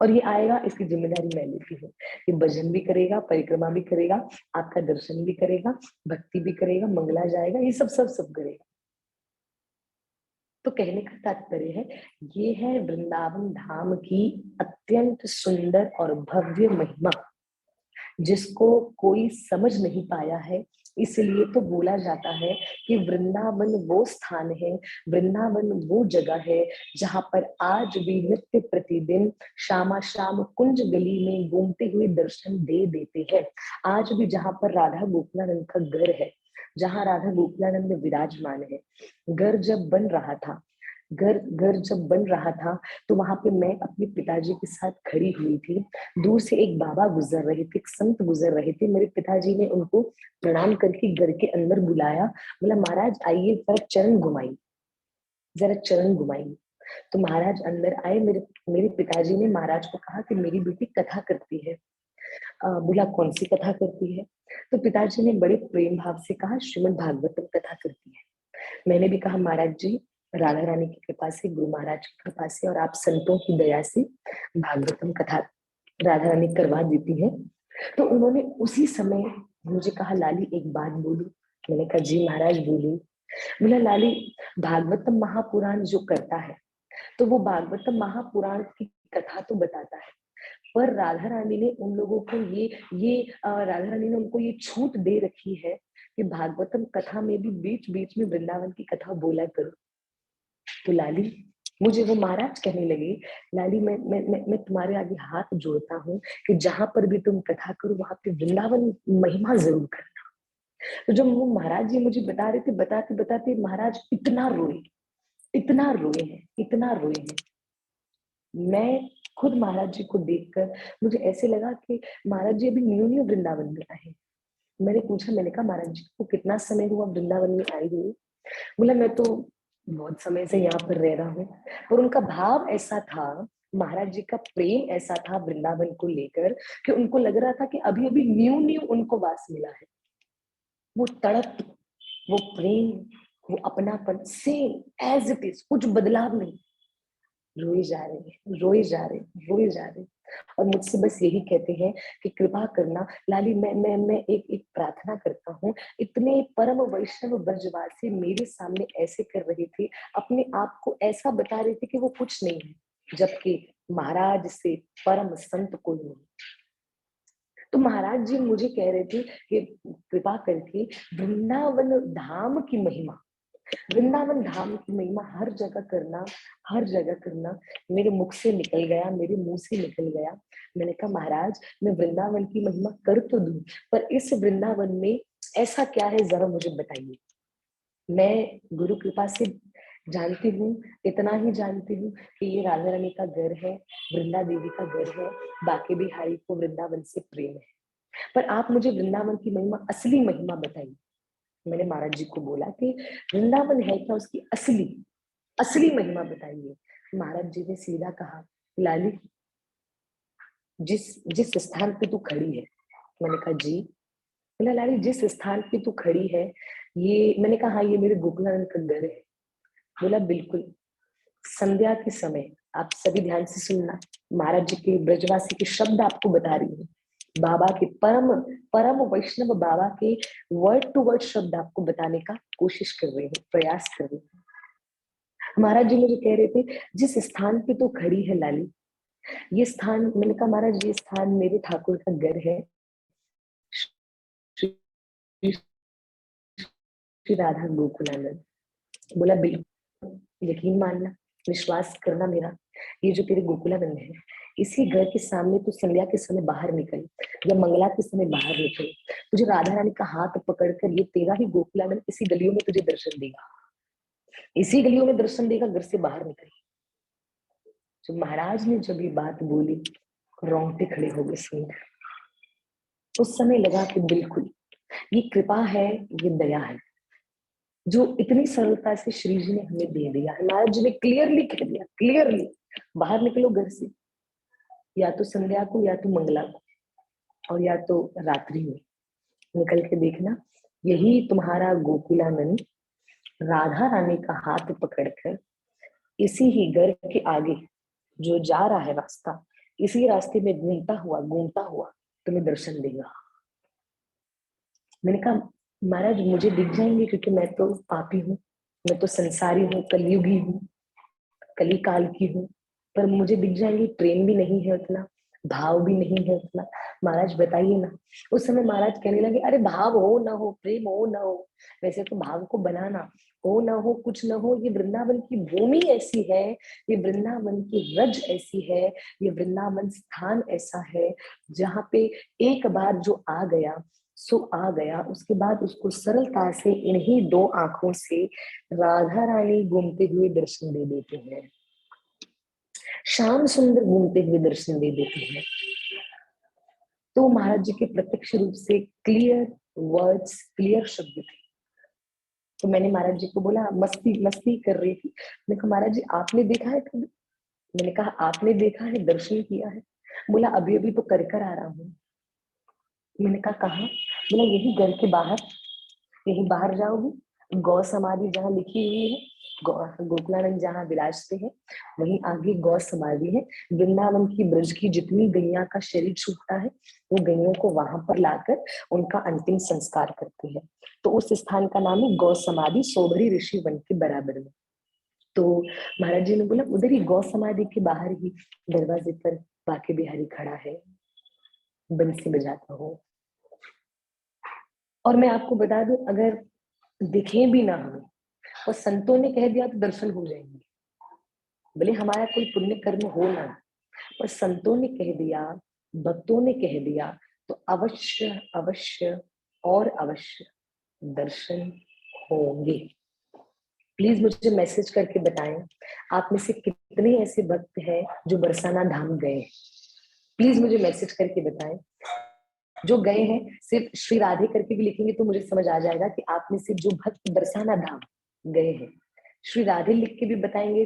और ये आएगा, इसकी जिम्मेदारी मैं लेती हूँ। ये भजन भी करेगा, परिक्रमा भी करेगा, आपका दर्शन भी करेगा, भक्ति भी करेगा, मंगला जाएगा, ये सब सब सब करेगा। तो कहने का तात्पर्य है, ये है वृंदावन धाम की अत्यंत सुंदर और भव्य महिमा, जिसको कोई समझ नहीं पाया है, इसलिए तो बोला जाता है कि वृंदावन वो स्थान है, वृंदावन वो जगह है जहां पर आज भी नित्य प्रतिदिन शामा शाम कुंज गली में घूमते हुए दर्शन दे देते हैं। आज भी जहां पर राधा गोकुलानंद का घर है, जहां राधा गोकुलानंद विराजमान है, घर जब बन रहा था, घर घर जब बन रहा था, तो वहां पे मैं अपने पिताजी के साथ खड़ी हुई थी। दूर से एक बाबा गुजर रहे थे, एक संत गुजर रहे थे। मेरे पिताजी ने उनको प्रणाम करके घर के अंदर बुलाया, बोला महाराज आइए, जरा चरण घुमाइए, जरा चरण घुमाइए। तो महाराज अंदर आए। मेरे मेरे पिताजी ने महाराज को कहा कि मेरी बेटी कथा करती है। बोला कौन सी कथा करती है? तो पिताजी ने बड़े प्रेम भाव से कहा श्रीमद् भागवतम कथा करती है। मैंने भी कहा महाराज जी, राधा रानी की कृपा से, गुरु महाराज की कृपा से और आप संतों की दया से भागवतम कथा राधा रानी करवा देती है। तो उन्होंने उसी समय मुझे कहा लाली एक बात बोलूं। मैंने कहा जी महाराज बोलिए। बोला लाली, भागवतम महापुराण जो करता है, तो वो भागवतम महापुराण की कथा तो बताता है, पर राधा रानी ने उन लोगों को राधा रानी ने उनको ये छूट दे रखी है कि भागवतम कथा में भी बीच बीच में वृंदावन की कथा बोला करो। तो लाली, मुझे वो महाराज कहने लगे, लाली मैं तुम्हारे आगे हाथ जोड़ता हूँ कि जहां पर भी तुम कथा करो वहां पे वृंदावन महिमा जरूर करना। तो जब वो महाराज जी मुझे बता रहे थे, बताते बताते महाराज इतना रोए, इतना रोए हैं, इतना रोए हैं। मैं खुद महाराज जी को देखकर मुझे ऐसे लगा कि महाराज जी अभी न्यू न्यू वृंदावन में आए। मैंने पूछा, मैंने कहा महाराज जी को कितना समय हुआ वृंदावन में आई हुई? बोला मैं तो बहुत समय से यहाँ पर रह रहा हूँ। और उनका भाव ऐसा था, महाराज जी का प्रेम ऐसा था वृंदावन को लेकर, कि उनको लग रहा था कि अभी अभी न्यू न्यू उनको वास मिला है। वो तड़प, वो प्रेम, वो अपनापन सेम एज इट इज, कुछ बदलाव नहीं। रोए जा रहे हैं, रोए जा रहे हैं, रोए जा रहे हैं। और मुझसे बस यही कहते हैं कि कृपा करना लाली। मैं एक एक प्रार्थना करता हूँ। इतने परम वैष्णव ब्रजवासी मेरे सामने ऐसे कर रहे थे, अपने आप को ऐसा बता रहे थे कि वो कुछ नहीं है, जबकि महाराज से परम संत कोई नहीं। तो महाराज जी मुझे कह रहे थे कि कृपा करके वृंदावन धाम की महिमा, वृंदावन धाम की महिमा हर जगह करना, हर जगह करना। मेरे मुख से निकल गया, मेरे मुंह से निकल गया। मैंने कहा महाराज, मैं वृंदावन की महिमा कर तो दूं, पर इस वृंदावन में ऐसा क्या है जरा मुझे बताइए। मैं गुरु कृपा से जानती हूँ, इतना ही जानती हूँ कि ये राधा रानी का घर है, वृंदा देवी का घर है, बाकी बिहारी को वृंदावन से प्रेम है। पर आप मुझे वृंदावन की महिमा, असली महिमा बताइए। मैंने महाराज जी को बोला कि वृंदावन है क्या, उसकी असली असली महिमा बताइए। महाराज जी ने सीधा कहा, लाली जिस जिस स्थान पे तू खड़ी है। मैंने कहा जी। बोला लाली जिस स्थान पे तू खड़ी है, ये, मैंने कहा हाँ, ये मेरे गोकुलानंद का घर है। बोला बिल्कुल। संध्या के समय, आप सभी ध्यान से सुनना, महाराज जी के ब्रजवासी के शब्द आपको बता रही हूँ। बाबा के परम परम वैष्णव बाबा के वर्ड टू वर्ड शब्द आपको बताने का कोशिश कर रही हूँ, प्रयास कर रही हूँ। महाराज जी मुझे कह रहे थे, जिस स्थान पे तो खड़ी है लाली, ये स्थान, मैंने कहा महाराज ये स्थान मेरे ठाकुर का घर है, श्री श्री राधा गोकुलानंद। बोला बिल्कुल, यकीन मानना, विश्वास करना मेरा, ये जो तेरे गोकुलानंद है, इसी घर के सामने तू संध्या के समय बाहर निकल या मंगला के समय बाहर निकल, तुझे राधा रानी का हाथ पकड़कर ये तेरा ही गोकुलानंद इसी गलियों में तुझे दर्शन देगा, इसी गलियों में दर्शन देगा, घर से बाहर निकल। जब महाराज ने जब ये बात बोली, रोंगटे खड़े हो गए सुनकर। उस समय लगा कि बिल्कुल ये कृपा है, ये दया है, जो इतनी सरलता से श्री जी ने हमें दे दिया है। महाराज जी ने क्लियरली कह दिया, क्लियरली, बाहर निकलो घर से, या तो संध्या को या तो मंगला को, और या तो रात्रि में निकल के देखना, यही तुम्हारा गोकुलानंद राधा रानी का हाथ पकड़कर इसी ही घर के आगे जो जा रहा है रास्ता, इसी रास्ते में घूमता हुआ तुम्हें दर्शन देगा। मैंने कहा महाराज मुझे दिख जाएंगे, क्योंकि मैं तो पापी हूँ, मैं तो संसारी हूँ, कलयुगी हूँ, कली काल की हूँ, पर मुझे दिख जाएंगे, प्रेम भी नहीं है उतना, भाव भी नहीं है उतना। महाराज बताइए ना। उस समय महाराज कहने लगे, अरे भाव हो ना हो, प्रेम हो ना हो, वैसे तो भाव को बनाना, हो ना हो, कुछ ना हो, ये वृंदावन की भूमि ऐसी है, ये वृंदावन की रज ऐसी है, ये वृंदावन स्थान ऐसा है जहाँ पे एक बार जो आ गया सो आ गया, उसके बाद उसको सरलता से इन्हीं दो आंखों से राधा रानी घूमते हुए दर्शन दे देते हैं, श्याम सुंदर घूमते हुए दर्शन दे देते हैं। तो महाराज जी के प्रत्यक्ष रूप से क्लियर वर्ड्स, क्लियर शब्द थे। तो मैंने महाराज जी को बोला, मस्ती मस्ती कर रही थी, मैंने कहा महाराज जी आपने देखा है कभी? मैंने कहा आपने देखा है, दर्शन किया है? बोला अभी अभी तो कर कर आ रहा हूँ। मैंने कहा कहाँ? बोला यही घर के बाहर, यही बाहर जाओगी, गौ समाधि जहाँ लिखी हुई है, गोकुलानंद जहाँ विराजते हैं, वहीं आगे गौ समाधि है। वृंदावन की ब्रज की जितनी गैया का शरीर छूटता है, वो गैयों को वहां पर लाकर उनका अंतिम संस्कार करते हैं। तो उस स्थान का नाम है गौ समाधि, सोबरी ऋषि वन के बराबर में। तो महाराज जी ने बोला उधर ही गौ समाधि के बाहर ही दरवाजे पर बाके बिहारी खड़ा है, बंसी बजाता हो। और मैं आपको बता दूं, अगर दिखे भी ना हमें और संतों ने कह दिया तो दर्शन हो जाएंगे, भले हमारा कोई पुण्य कर्म हो ना, पर संतों ने कह दिया, भक्तों ने कह दिया, तो अवश्य अवश्य और अवश्य दर्शन होंगे। प्लीज मुझे मैसेज करके बताएं, आप में से कितने ऐसे भक्त हैं जो बरसाना धाम गए? प्लीज मुझे मैसेज करके बताएं। जो गए हैं, सिर्फ श्री राधे करके भी लिखेंगे तो मुझे समझ आ जाएगा कि आप में से जो भक्त बरसाना धाम गए हैं। श्री राधे लिख के भी बताएंगे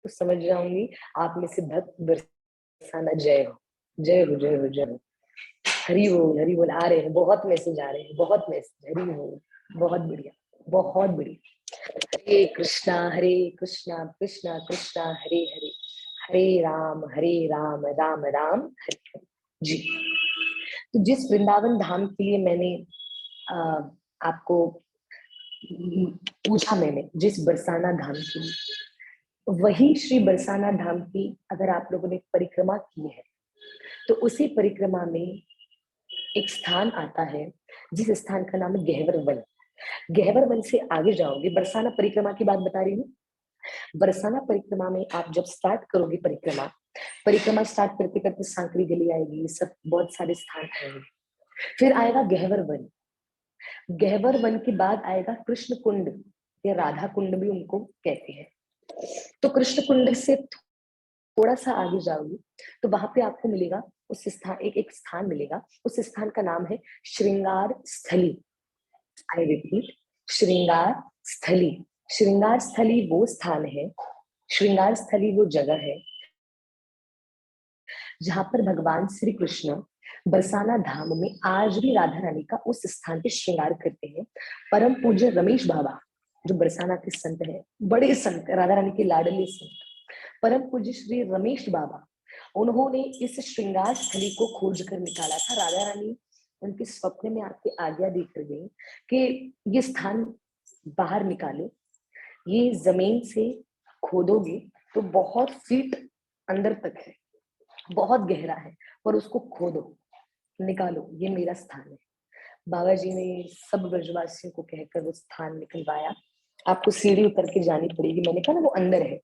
तो समझ जाऊंगी आप में से भक्त बरसाना। जय हो, जय हो, जय हो, जय हो। हरि बोल, हरि बोल। आ रहे हैं, बहुत मैसेज आ रहे हैं, बहुत मैसेज। हरि बोल, बहुत बढ़िया, बहुत बढ़िया। हरे कृष्णा कृष्णा कृष्णा हरे हरे, हरे राम राम राम हरे हरे। जी। तो जिस वृंदावन धाम के लिए मैंने आपको पूछा, मैंने जिस बरसाना धाम के लिए, वही श्री बरसाना धाम की अगर आप लोगों ने परिक्रमा की है, तो उसी परिक्रमा में एक स्थान आता है जिस स्थान का नाम है गहवर वन। गहवर वन से आगे जाओगे, बरसाना परिक्रमा की बात बता रही हूँ। बरसाना परिक्रमा में आप जब स्टार्ट करोगे परिक्रमा, परिक्रमा स्टार्ट करते करते सांकरी गली आएगी, सब बहुत सारे स्थान आएंगे, फिर आएगा गहवर वन। गहवर वन के बाद आएगा कृष्ण कुंड या राधा कुंड भी उनको कहते हैं। तो कृष्ण कुंड से थोड़ा सा आगे जाओगे तो वहां पे आपको मिलेगा उस स्थान, एक स्थान मिलेगा, उस स्थान का नाम है श्रृंगार स्थली। आई रिपीट, श्रृंगार स्थली। श्रृंगार स्थली वो स्थान है, श्रृंगार स्थली वो जगह है जहां पर भगवान श्री कृष्ण बरसाना धाम में आज भी राधा रानी का उस स्थान पे श्रृंगार करते हैं। परम पूज्य रमेश बाबा, जो बरसाना के संत हैं, बड़े संत, राधा रानी के लाडले संत, परम पूज्य श्री रमेश बाबा, उन्होंने इस श्रृंगार स्थली को खोज कर निकाला था। राधा रानी उनके स्वप्न में आके आज्ञा देकर गई कि ये स्थान बाहर निकालो, ये जमीन से खोदोगे तो बहुत फीट अंदर तक है, बहुत गहरा है, पर उसको खोदो, निकालो, ये मेरा स्थान है। बाबा जी ने सब ब्रजवासियों को कहकर वो स्थान निकलवाया। आपको सीढ़ी उतर के जानी पड़ेगी, मैंने कहा ना वो अंदर है।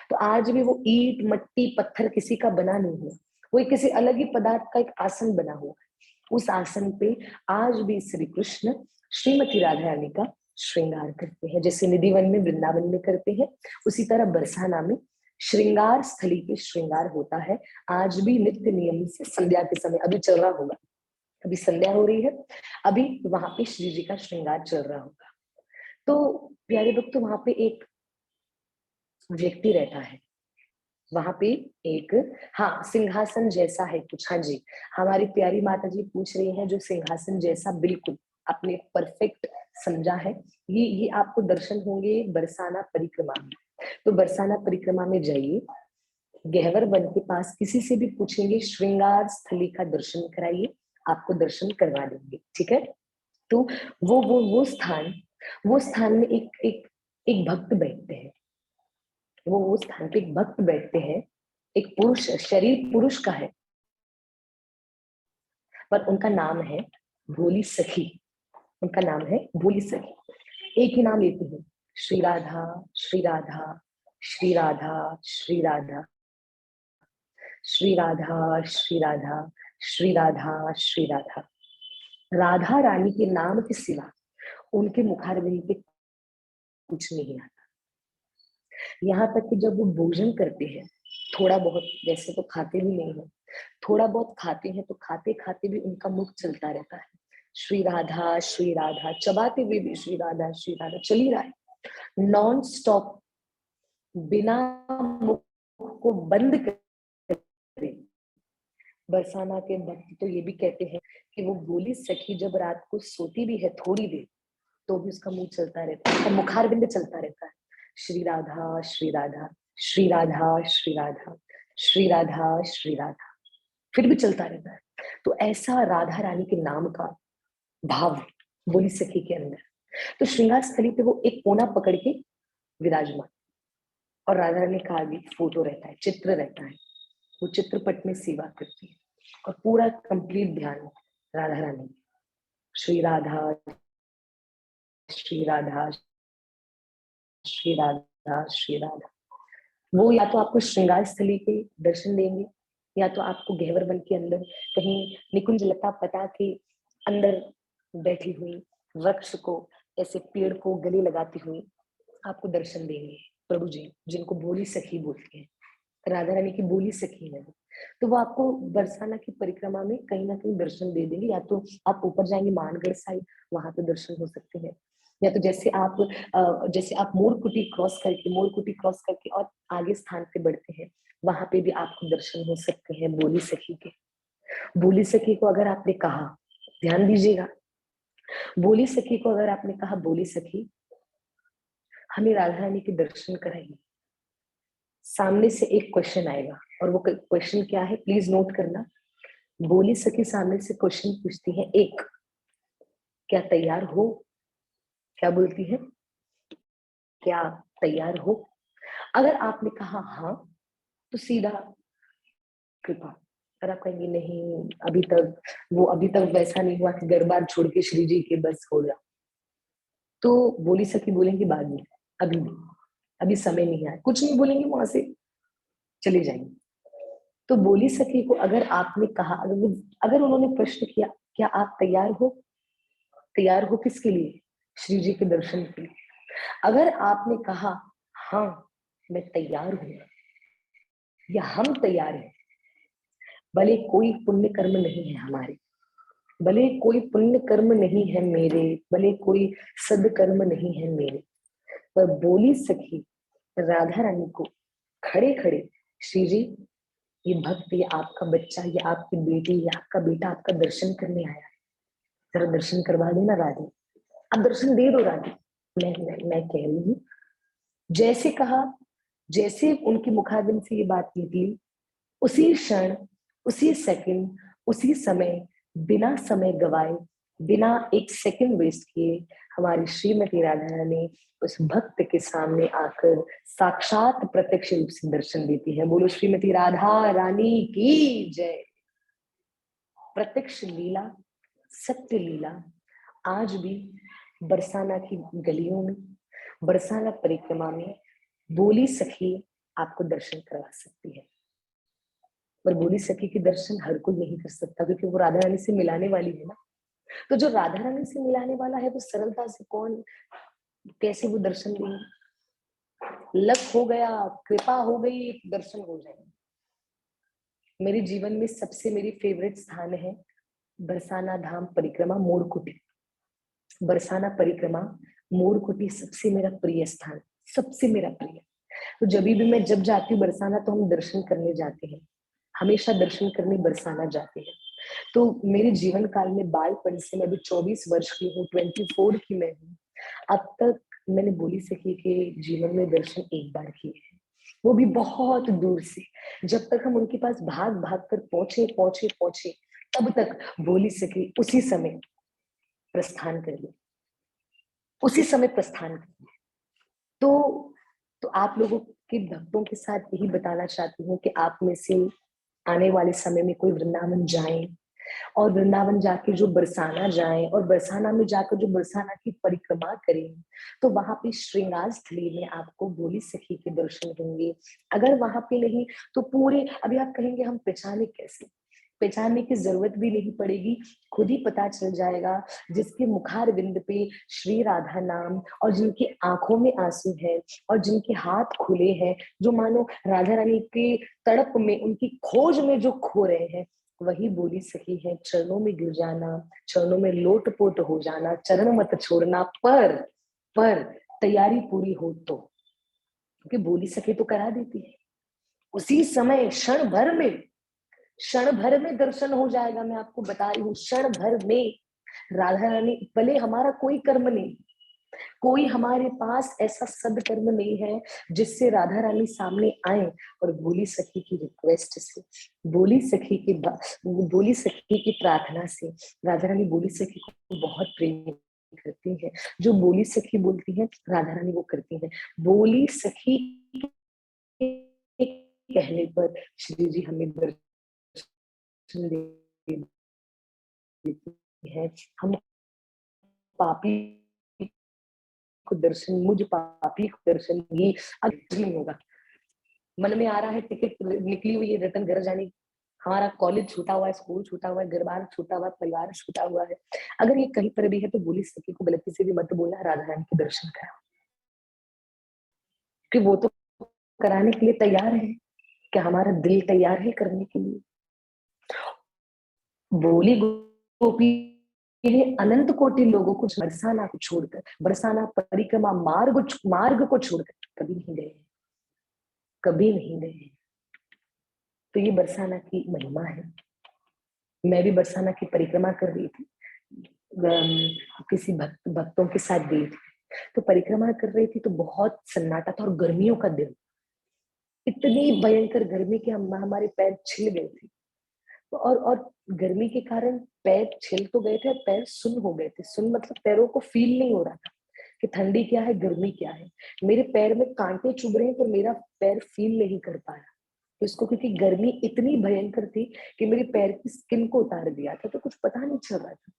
तो आज भी वो ईंट मट्टी पत्थर किसी का बना नहीं है, वो किसी अलग ही पदार्थ का एक आसन बना हुआ है। उस आसन पे आज भी श्री कृष्ण श्रीमती राधा रानी का श्रृंगार करते हैं, जैसे निधिवन में वृंदावन में करते हैं, उसी तरह बरसाना में श्रृंगार स्थली पे श्रृंगार होता है। आज भी नित्य नियम से संध्या के समय, अभी चल रहा होगा, अभी संध्या हो रही है, अभी वहां पे श्री जी का श्रृंगार चल रहा होगा। तो प्यारे भक्त, वहां पे एक व्यक्ति रहता है, वहां पे एक, हाँ, सिंहासन जैसा है कुछ। हाँ जी, हमारी प्यारी माता जी पूछ रही है, जो सिंहासन जैसा, बिल्कुल आपने परफेक्ट समझा है। ये आपको दर्शन होंगे बरसाना परिक्रमा में। तो बरसाना परिक्रमा में जाइए, गहवर वन के पास किसी से भी पूछेंगे श्रृंगार स्थली का दर्शन कराइए, आपको दर्शन करवा देंगे, ठीक है। तो वो स्थान में एक एक एक भक्त बैठते हैं, वो स्थान पे एक भक्त बैठते हैं एक पुरुष, शरीर पुरुष का है, पर उनका नाम है भोली सखी। उनका नाम है भोली सखी। एक ही नाम लेती है, श्री राधा, श्री राधा, श्री राधा, श्री राधा, श्री राधा, श्री राधा, श्री राधा, श्री राधा। राधा रानी के नाम के सिवा उनके मुखारविंद पे कुछ नहीं आता। यहाँ तक कि जब वो भोजन करते हैं, थोड़ा बहुत, वैसे तो खाते भी नहीं है, थोड़ा बहुत खाते हैं, तो खाते खाते भी उनका मुख चलता रहता है, श्री राधा, श्री राधा, चबाते हुए भी श्री राधा, श्री राधा चल ही रहा है नॉन स्टॉप, बिना मुख को बंद करे। बरसाना के भक्त तो ये भी कहते हैं कि वो भोली सखी जब रात को सोती भी है थोड़ी देर, तो भी उसका मुंह चलता रहता है, मुखारबिंद चलता रहता है, श्री राधा, श्री राधा, श्री राधा, श्री राधा, श्री राधा, श्री राधा, फिर भी चलता रहता है। तो ऐसा राधा रानी के नाम का भाव भोली सखी के अंदर। तो श्रृंगार स्थली पे वो एक कोना पकड़ के विराजमान, और राधा रानी का आगे फोटो रहता है, चित्र रहता है, वो चित्रपट में सेवा करती है, और पूरा कंप्लीट ध्यान राधा रानी, श्री राधा, श्री राधा, श्री राधा, श्री राधा। वो या तो आपको श्रृंगार स्थली के दर्शन देंगे, या तो आपको गहवर वन के अंदर कहीं निकुंज लता पता के अंदर बैठी हुई वृक्ष को, ऐसे पेड़ को गले लगाती हुई आपको दर्शन देंगे प्रभु जी, जिनको भोली सखी बोलते हैं, राधा रानी की भोली सखी है। तो वो आपको बरसाना की परिक्रमा में कहीं ना कहीं दर्शन दे देंगे, या तो आप ऊपर जाएंगे मानगढ़ साइड, वहां पे दर्शन हो सकते हैं, या तो जैसे आप मोरकुटी क्रॉस करके और आगे स्थान पे बढ़ते हैं, वहां पे भी आपको दर्शन हो सकते हैं भोली सखी के। भोली सखी को अगर आपने कहा, ध्यान दीजिएगा, भोली सखी को अगर आपने कहा, भोली सखी हमें राधा रानी के दर्शन कराइए, सामने से एक क्वेश्चन आएगा, और वो क्वेश्चन क्या है प्लीज नोट करना। भोली सखी सामने से क्वेश्चन पूछती है, एक, क्या तैयार हो? क्या बोलती है? क्या तैयार हो? अगर आपने कहा हाँ, तो सीधा कृपा। अगर आप कहेंगे नहीं, अभी तक वैसा नहीं हुआ कि दरबार छोड़ के श्री जी के बस हो गया, तो बोली सखी बोलेंगे बाद में, अभी नहीं, अभी समय नहीं आया, कुछ नहीं बोलेंगे, वहां से चले जाएंगे। तो बोली सखी को अगर आपने कहा, अगर उन्होंने प्रश्न किया, क्या आप तैयार हो? तैयार हो किसके लिए? श्री जी के दर्शन के लिए। अगर आपने कहा हाँ मैं तैयार हूं, या हम तैयार हैं, भले कोई पुण्य कर्म नहीं है हमारे, भले कोई पुण्य कर्म नहीं है मेरे, भले कोई सदकर्म नहीं है मेरे, पर बोली सखी राधा रानी को खड़े खड़े, श्री जी ये भक्त, ये आपका बच्चा, ये आपकी बेटी, ये आपका बेटा आपका दर्शन करने आया है, जरा दर्शन करवा देना राधे, आप दर्शन दे दो राधे। मैं कह रही हूँ, जैसे कहा, जैसे उनकी मुखारबिंद से ये बात निकली, उसी क्षण, उसी सेकंड, उसी समय, बिना समय गवाए, बिना एक सेकंड वेस्ट किए, हमारी श्रीमती राधा रानी उस भक्त के सामने आकर साक्षात प्रत्यक्ष रूप से दर्शन देती है। बोलो श्रीमती राधा रानी की जय। प्रत्यक्ष लीला, सत्य लीला आज भी बरसाना की गलियों में, बरसाना परिक्रमा में बोली सखी आपको दर्शन करवा सकती है। पर बोली सखी के दर्शन हर कोई नहीं कर सकता, क्योंकि वो राधा रानी से मिलाने वाली है ना। तो जो राधा रानी से मिलाने वाला है, वो सरलता से कौन, कैसे वो दर्शन देंगे? लक हो गया, कृपा हो गई, दर्शन हो जाएंगे। मेरे जीवन में सबसे मेरी फेवरेट स्थान है बरसाना धाम परिक्रमा मोरकुटी। बरसाना परिक्रमा मोरकुटी सबसे मेरा प्रिय स्थान, सबसे मेरा प्रिय। तो जब जाती हूँ बरसाना, तो हम दर्शन करने जाते हैं, हमेशा दर्शन करने बरसाना जाते हैं। तो मेरे जीवन काल में बालपन से, मैं अभी 24 वर्ष की हूँ, 24 की मैं हूँ, अब तक मैंने बोली सखी के जीवन में दर्शन एक बार किए हैं, वो भी बहुत दूर से। जब तक हम उनके पास भाग भाग कर पहुंचे पहुंचे पहुंचे, तब तक बोली सखी उसी समय प्रस्थान कर ली, उसी समय प्रस्थान कर ली। तो आप लोगों कि भक्तों के साथ यही बताना चाहती हूँ कि आप में से आने वाले समय में कोई वृंदावन जाए और वृंदावन जाके जो बरसाना जाए और बरसाना में जाकर जो बरसाना की परिक्रमा करें, तो वहां पे श्रृंगार स्थली में आपको भोली सखी के दर्शन होंगे। अगर वहां पे नहीं तो पूरे, अभी आप कहेंगे हम पहचाने कैसे, पहचानने की जरूरत भी नहीं पड़ेगी, खुद ही पता चल जाएगा। जिसके मुखार बिंद पे श्री राधा नाम और जिनकी आंखों में आंसू है और जिनके हाथ खुले हैं, जो मानो राधा रानी के तड़प में, उनकी खोज में जो खो रहे हैं, वही बोली सखी है। चरणों में गिर जाना, चरणों में लोटपोट हो जाना, चरण मत छोड़ना, पर तैयारी पूरी हो तो, क्योंकि बोली सखी तो करा देती है उसी समय, क्षण भर में दर्शन हो जाएगा। मैं आपको बता रही हूँ, क्षण भर में राधा रानी, भले हमारा कोई कर्म नहीं, कोई हमारे पास ऐसा सदकर्म नहीं है जिससे राधा रानी सामने आए और बोली सखी की रिक्वेस्ट से, बोली सखी की प्रार्थना से राधा रानी बोली सखी को बहुत प्रेम करती है। जो बोली सखी बोलती है राधा रानी वो करती है। बोली सखी के कहने पर श्री जी हमें दर्शन देती है। हम पापी को दर्शन, मुझ पापी को दर्शन ये अब नहीं होगा। मन में आ रहा है टिकट निकली हुई है रिटर्न घर जाने की, हमारा कॉलेज छूटा हुआ है, स्कूल छूटा हुआ है, घर बार छूटा हुआ है, परिवार छूटा हुआ है, अगर ये कहीं पर भी है तो बोली सखी को गलती से भी मत बोलना राधा रानी के दर्शन करा, कि वो तो कराने के लिए तैयार है। क्या हमारा दिल तैयार है करने के लिए? बोली गोपी ने अनंत कोटि लोगों को बरसाना को छोड़कर, बरसाना परिक्रमा मार्ग को छोड़कर कभी नहीं गए, कभी नहीं गए। तो ये बरसाना की महिमा है। मैं भी बरसाना की परिक्रमा कर रही थी, किसी भक्तों के साथ गई थी, तो परिक्रमा कर रही थी तो बहुत सन्नाटा था और गर्मियों का दिन, इतनी भयंकर गर्मी कि हमारे पैर छिल गए थे। और गर्मी के कारण पैर छिल तो गए थे और पैर सुन हो गए थे। सुन मतलब पैरों को फील नहीं हो रहा था कि ठंडी क्या है गर्मी क्या है। मेरे पैर में कांटे चुभ रहे हैं पर मेरा पैर फील नहीं कर पा रहा इसको, क्योंकि गर्मी इतनी भयंकर थी कि मेरे पैर की स्किन को उतार दिया था, तो कुछ पता नहीं चल रहा था।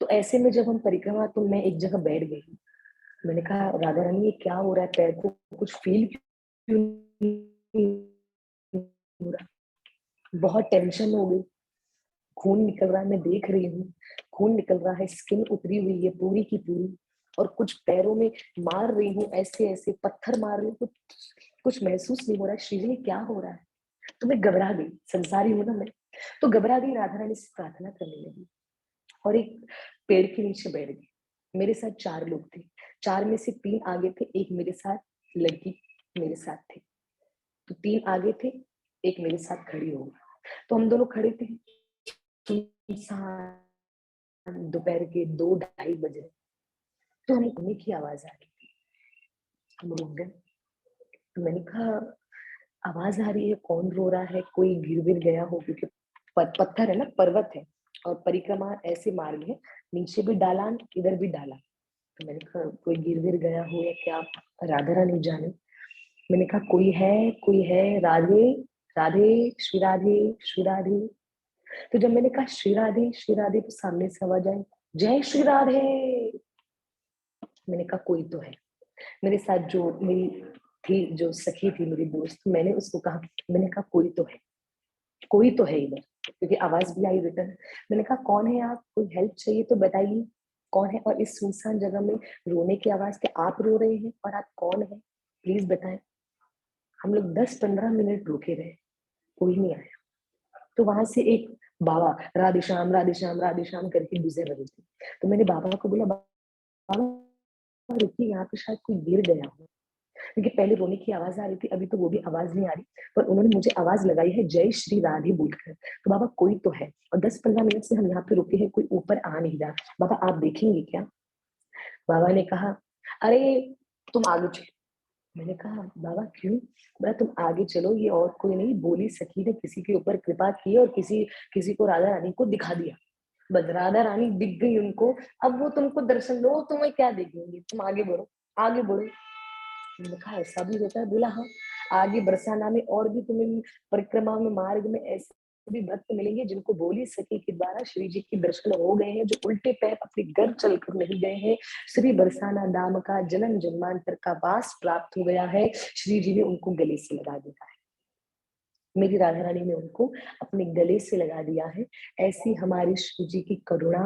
तो ऐसे में जब हम परिक्रमा, तो मैं एक जगह बैठ गई, मैंने कहा राधा रानी ये क्या हो रहा है, पैर को कुछ फील क्यों नहीं हो रहा? बहुत टेंशन हो गई, खून निकल रहा है, मैं देख रही हूँ खून निकल रहा है, स्किन उतरी हुई है पूरी की पूरी, और कुछ पैरों में मार रही हूँ, ऐसे ऐसे पत्थर मार रही हूँ, कुछ महसूस नहीं हो रहा है। श्री जी क्या हो रहा है? तो मैं घबरा गई, संसारी हूँ ना मैं, तो घबरा गई, राधा रानी से प्रार्थना करने लगी और एक पेड़ के नीचे बैठ गई। मेरे साथ 4 लोग थे, 4 में से 3 आगे थे, एक मेरे साथ लड़की मेरे साथ थे, तो 3 आगे थे, एक मेरे साथ खड़ी हो गई। तो हम दोनों खड़े थे, दोपहर के 2-2:30 बजे, तो हमें रोने की आवाज आ रही थी। हम रुक गए, तो मैंने कहा आवाज आ रही है, कौन रो रहा है, कोई गिर विर गया हो, क्योंकि पत्थर है ना, पर्वत है और परिक्रमा ऐसे मार्ग है, नीचे भी डालान इधर भी डाला। तो मैंने कहा कोई गिर विर गया हो या क्या, राधा रानी जाने। मैंने कहा कोई है, राधे राधे, श्री राधे श्री राधे। तो जब मैंने कहा श्री राधे, तो सामने से आवाज आई, जय श्री राधे। मैंने कहा कोई तो है। मेरे साथ जो मेरी थी, जो सखी थी मेरी दोस्त, मैंने उसको कहा, मैंने कहा कोई तो है, कोई तो है इधर, क्योंकि आवाज भी आई रिटर्न। मैंने कहा कौन है आप, कोई हेल्प चाहिए तो बताइए कौन है, और इस सुनसान जगह में रोने की आवाज, के आप रो रहे हैं और आप कौन है, प्लीज बताएं। हम लोग 10-15 मिनट रुके रहे, कोई नहीं आया। तो वहां से एक बाबा राधे श्याम राधे श्याम राधे श्याम करके गुजर रहे थे। तो मैंने बाबा को बोला, बाबा रुकिए, यहाँ पे शायद कोई गिर गया हो, क्योंकि पहले रोने की आवाज आ रही थी, अभी तो वो भी आवाज नहीं आ रही, पर उन्होंने मुझे आवाज लगाई है जय श्री राधे बोलकर। तो बाबा कोई तो है, और 10-15 मिनट से हम यहाँ पे रुके हैं, कोई ऊपर आ नहीं रहा, बाबा आप देखेंगे क्या? बाबा ने कहा अरे तुम आगे चलो। मैंने कहा बाबा क्यों? बोला तुम आगे चलो, ये और कोई नहीं, बोली सखी ने किसी के ऊपर कृपा की और किसी किसी को राधा रानी को दिखा दिया, बस राधा रानी दिख गई उनको। अब वो तुमको दर्शन दो, तुम्हें क्या देखेंगे, तुम आगे बढ़ो, आगे बढ़ो। मैंने कहा ऐसा भी होता है? बोला हाँ, आगे बरसाना में और भी तुम्हें परिक्रमा में मार्ग में ऐसे भी भक्त मिलेंगे जिनको बोली सखी के द्वारा श्री जी के दर्शन हो गए हैं, जो उल्टे पैर अपने घर चलकर नहीं गए हैं। श्री बरसाना धाम का जन्म जन्मांतर का वास प्राप्त हो गया है, श्री जी ने उनको गले से लगा दिया है। मेरी राधा रानी ने उनको अपने गले से लगा दिया है। ऐसी हमारी श्री जी की करुणा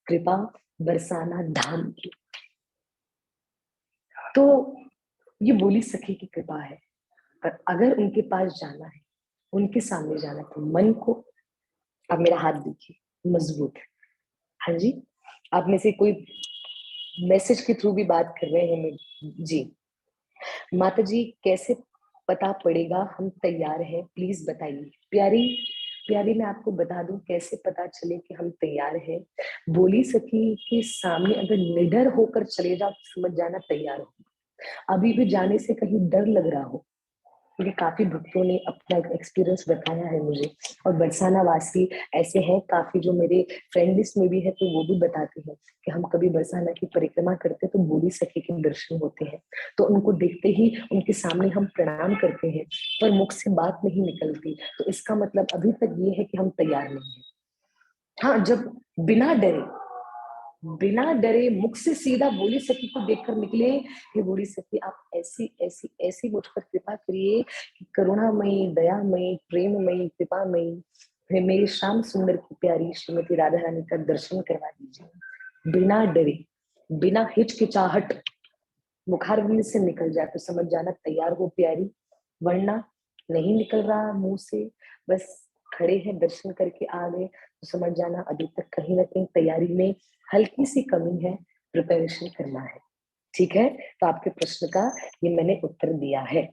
कृपा बरसाना धाम की। तो ये बोली सखी की कृपा है। पर अगर उनके पास जाना है, उनके सामने जाना, तो मन को, अब मेरा हाथ देखिए मजबूत है। हाँ जी, आप में से कोई मैसेज के थ्रू भी बात कर रहे हैं जी। माता जी कैसे पता पड़ेगा हम तैयार हैं, प्लीज बताइए। प्यारी प्यारी मैं आपको बता दूं कैसे पता चले कि हम तैयार हैं। बोली सखी के सामने अगर निडर होकर चले जाओ तो समझ जाना तैयार हो। अभी भी जाने से कहीं डर लग रहा हो, क्योंकि काफी भक्तों ने अपना एक्सपीरियंस बताया है मुझे, और बरसाना वासी ऐसे हैं काफी जो मेरे फ्रेंड लिस्ट में भी है, तो वो भी बताते हैं कि हम कभी बरसाना की परिक्रमा करते तो बोली सखी के दर्शन होते हैं, तो उनको देखते ही उनके सामने हम प्रणाम करते हैं, पर मुख से बात नहीं निकलती, तो इसका मतलब अभी तक ये है कि हम तैयार नहीं है। हाँ, जब बिना डरे मुख से सीधा बोली सखी को देखकर निकले, हे बोली सखी आप ऐसी ऐसी ऐसी मुझ पर कृपा करिए कि करुणामयी दयामयी प्रेममयी कृपामयी हे मेरी श्याम सुंदर की प्यारी श्रीमती राधा रानी का दर्शन करवा दीजिए। बिना डरे, बिना हिचकिचाहट मुखारविंद से निकल जाए तो समझ जाना तैयार हो प्यारी, वरना नहीं निकल रहा मुंह से, बस खड़े हैं दर्शन करके आ गए, तो समझ जाना अभी तक कहीं ना कहीं तैयारी में हल्की सी कमी है, प्रिपरेशन करना है। ठीक है, तो आपके प्रश्न का ये मैंने उत्तर दिया है।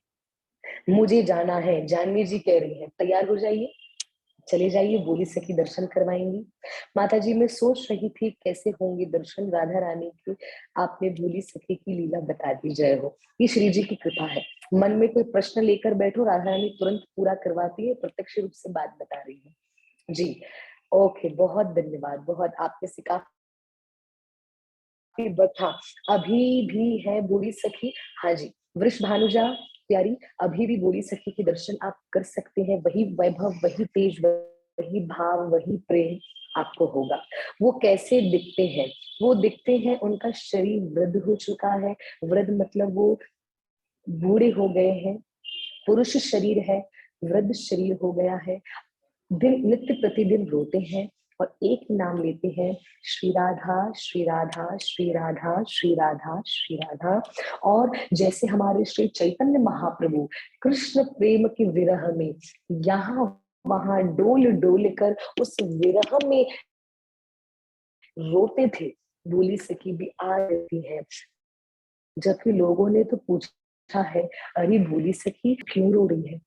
मुझे जाना है, जानवी जी कह रही है तैयार हो जाइए, चले जाइए, बोली सखी दर्शन करवाएंगी। माता जी मैं सोच रही थी कैसे होंगे दर्शन राधा रानी के, आपने बोली सखी की लीला बता दी, जय हो। ये श्री जी की कृपा है। मन में कोई प्रश्न लेकर बैठो, राधा रानी तुरंत पूरा करवाती है, प्रत्यक्ष रूप से बात बता रही है जी। ओके, बहुत धन्यवाद, बहुत आपके से काफी हाँ, अभी भी है बोली सखी। हाँ जी, वृष भानुजा प्यारी, अभी भी बोली सखी के दर्शन आप कर सकते हैं, वही वैभव, वही तेज, वही भाव, वही प्रेम आपको होगा। वो कैसे दिखते हैं? वो दिखते हैं, उनका शरीर वृद्ध हो चुका है, वृद्ध मतलब वो बूढ़े हो गए हैं, पुरुष शरीर है, वृद्ध शरीर हो गया है, दिन नित्य प्रतिदिन रोते हैं और एक नाम लेते हैं, श्री राधा श्री राधा श्री राधा श्री राधा श्री राधा। और जैसे हमारे श्री चैतन्य महाप्रभु कृष्ण प्रेम के विरह में यहाँ वहां डोल डोल कर उस विरह में रोते थे, बोली सखी भी आ रहती है। जबकि लोगों ने तो पूछा है, अरे बोली सखी क्यों रो रही है,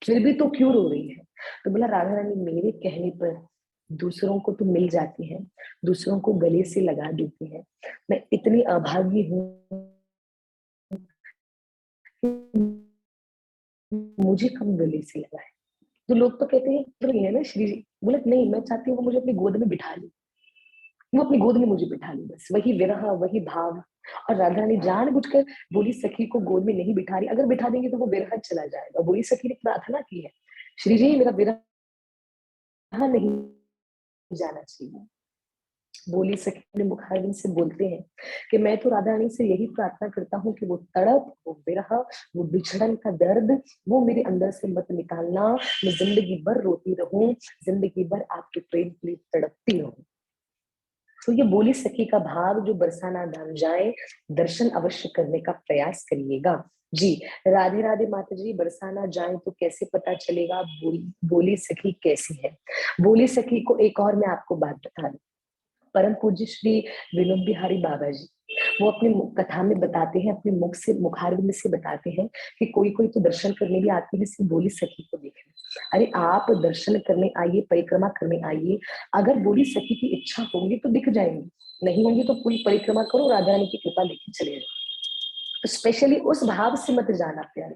फिर भी तो क्यों रो रही है? तो बोला राधा रानी मेरे कहने पर दूसरों को तो मिल जाती है, दूसरों को गले से लगा देती है, मैं इतनी अभागी हूँ कि मुझे कम गले से लगा है। तो लोग तो कहते हैं तो है ना श्री जी, बोले नहीं मैं चाहती हूँ वो मुझे अपनी गोद में बिठा ले, वो अपनी गोद में मुझे बिठा ले, बस वही विरह वही भाव। और राधा रानी जानबूझकर बोली सखी को गोद में नहीं बिठा रही, अगर बिठा देंगे तो वो विरह चला जाएगा। बोली सखी ने प्रार्थना की है, श्री जी मेरा विरह नहीं जाना चाहिए। बोली सखी अपने मुखारविंद से बोलते हैं कि मैं तो राधा रानी से यही प्रार्थना करता हूँ कि वो तड़प, वो विरह, वो बिछड़न का दर्द, वो मेरे अंदर से मत निकालना, मैं जिंदगी भर रोती रहूं, जिंदगी भर आपके प्रेम के लिए तड़पती रहूं। तो ये बोली सखी का भाव, जो बरसाना धाम जाए दर्शन अवश्य करने का प्रयास करिएगा जी। राधे राधे माता जी, बरसाना जाए तो कैसे पता चलेगा बोली सखी कैसी है? बोली सखी को एक और मैं आपको बात बता दूं, परम पूज्य श्री विनोद बिहारी बाबा जी वो अपनी कथा में बताते हैं, अपने मुख से मुखारविंद से बताते हैं कि कोई कोई तो दर्शन करने भी आते हैं सिर्फ बोली सखी को देखने। अरे आप दर्शन करने आइए, परिक्रमा करने आइए, अगर बोली सखी की इच्छा होगी तो दिख जाएंगी, नहीं होंगी तो पूरी परिक्रमा करो, राधा रानी की कृपा लेके चले जाओ। स्पेशली उस भाव से मत जाना प्यारे।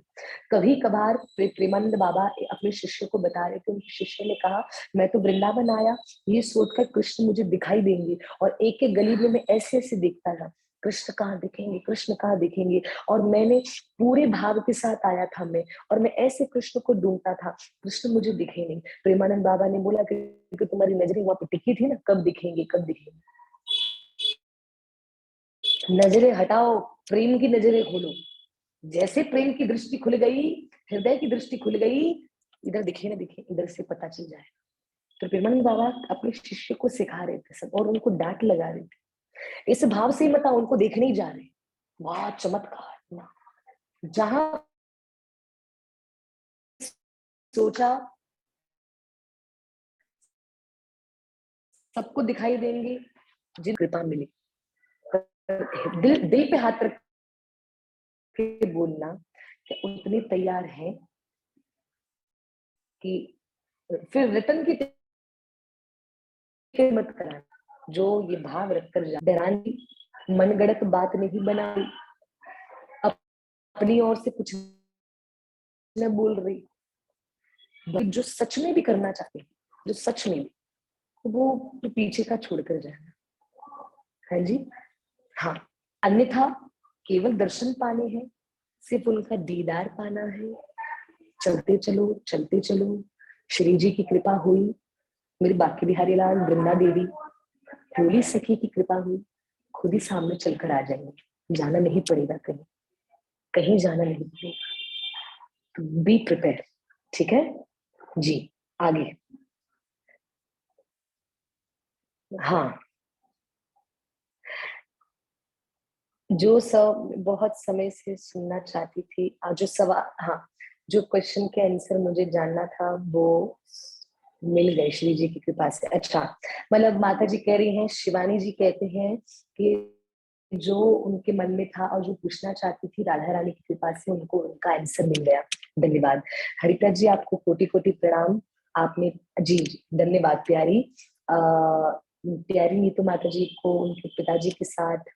कभी कभार प्रेमानंद बाबा अपने शिष्य को बता रहे थे, उनके शिष्य ने कहा मैं तो वृंदावन आया ये सोचकर कृष्ण मुझे दिखाई देंगे, और एक एक गली में मैं ऐसे ऐसे देखता था, कृष्ण कहाँ दिखेंगे, कृष्ण कहाँ दिखेंगे। और मैंने पूरे भाव के साथ आया था मैं, और मैं ऐसे कृष्ण को ढूंढता था, कृष्ण मुझे दिखे नहीं। प्रेमानंद बाबा ने बोला कि तुम्हारी नजरें वहां पे टिकी थी ना, कब दिखेंगे कब दिखेंगे। नजरें हटाओ, प्रेम की नजरें खोलो। जैसे प्रेम की दृष्टि खुल गई, हृदय की दृष्टि खुल गई, इधर दिखे ना दिखे, इधर से पता चल जाए। तो प्रेमानंद बाबा अपने शिष्य को सिखा रहे थे सब, और उनको डांट लगा रहे थे, इस भाव से मत आओ, उनको देखने ही जा रहे। वाह चमत्कार। जहां सोचा सबको दिखाई देंगे, जिन कृपा मिली, दिल दिल पे हाथ रख के बोलना कि उतने तैयार हैं कि फिर रिटर्न की टिकट मत कराना। जो ये भाव रखकर जा, डरानी मनगढ़ंत बात नहीं बनाई, अपनी ओर से कुछ न बोल रही, जो सच में भी करना चाहते हैं, जो सच में भी, वो तो पीछे का छोड़कर जाना है जी। हाँ, अन्यथा केवल दर्शन पाने हैं, सिर्फ उनका दीदार पाना है। चलते चलो चलते चलो, श्री जी की कृपा हुई, मेरे बाकी बिहारी लाल, वृंदा देवी, भोली सखी की कृपा हुई, खुद ही सामने चलकर आ जाएंगे। जाना नहीं पड़ेगा कहीं, कहीं जाना नहीं पड़ेगा। बी प्रिपेयर, ठीक है जी। आगे, हाँ, जो सब बहुत समय से सुनना चाहती थी, जो सवाल, हाँ, जो क्वेश्चन के आंसर मुझे जानना था वो मिल गए श्री जी की कृपा से। अच्छा, मतलब माता जी कह रही हैं, शिवानी जी कहते हैं कि जो उनके मन में था और जो पूछना चाहती थी, राधा रानी की कृपा से उनको उनका आंसर मिल गया। धन्यवाद हरिता जी, आपको कोटि कोटि प्रणाम। आपने, जी जी धन्यवाद प्यारी। प्यारी नीतू माता जी को उनके पिताजी के साथ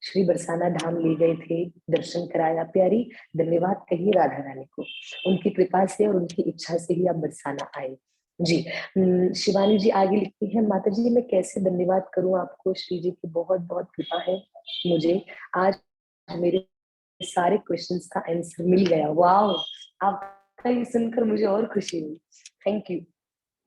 श्री बरसाना धाम ले गए थे, दर्शन कराया। प्यारी धन्यवाद कहिए राधा रानी को, उनकी कृपा से और उनकी इच्छा से ही आप बरसाना आए। जी, शिवानी जी आगे लिखती हैं, माता जी मैं कैसे धन्यवाद करूं आपको, श्री जी की बहुत बहुत कृपा है मुझे, आज मेरे सारे क्वेश्चंस का आंसर मिल गया। वाह, आपका ये सुनकर मुझे और खुशी हुई। थैंक यू,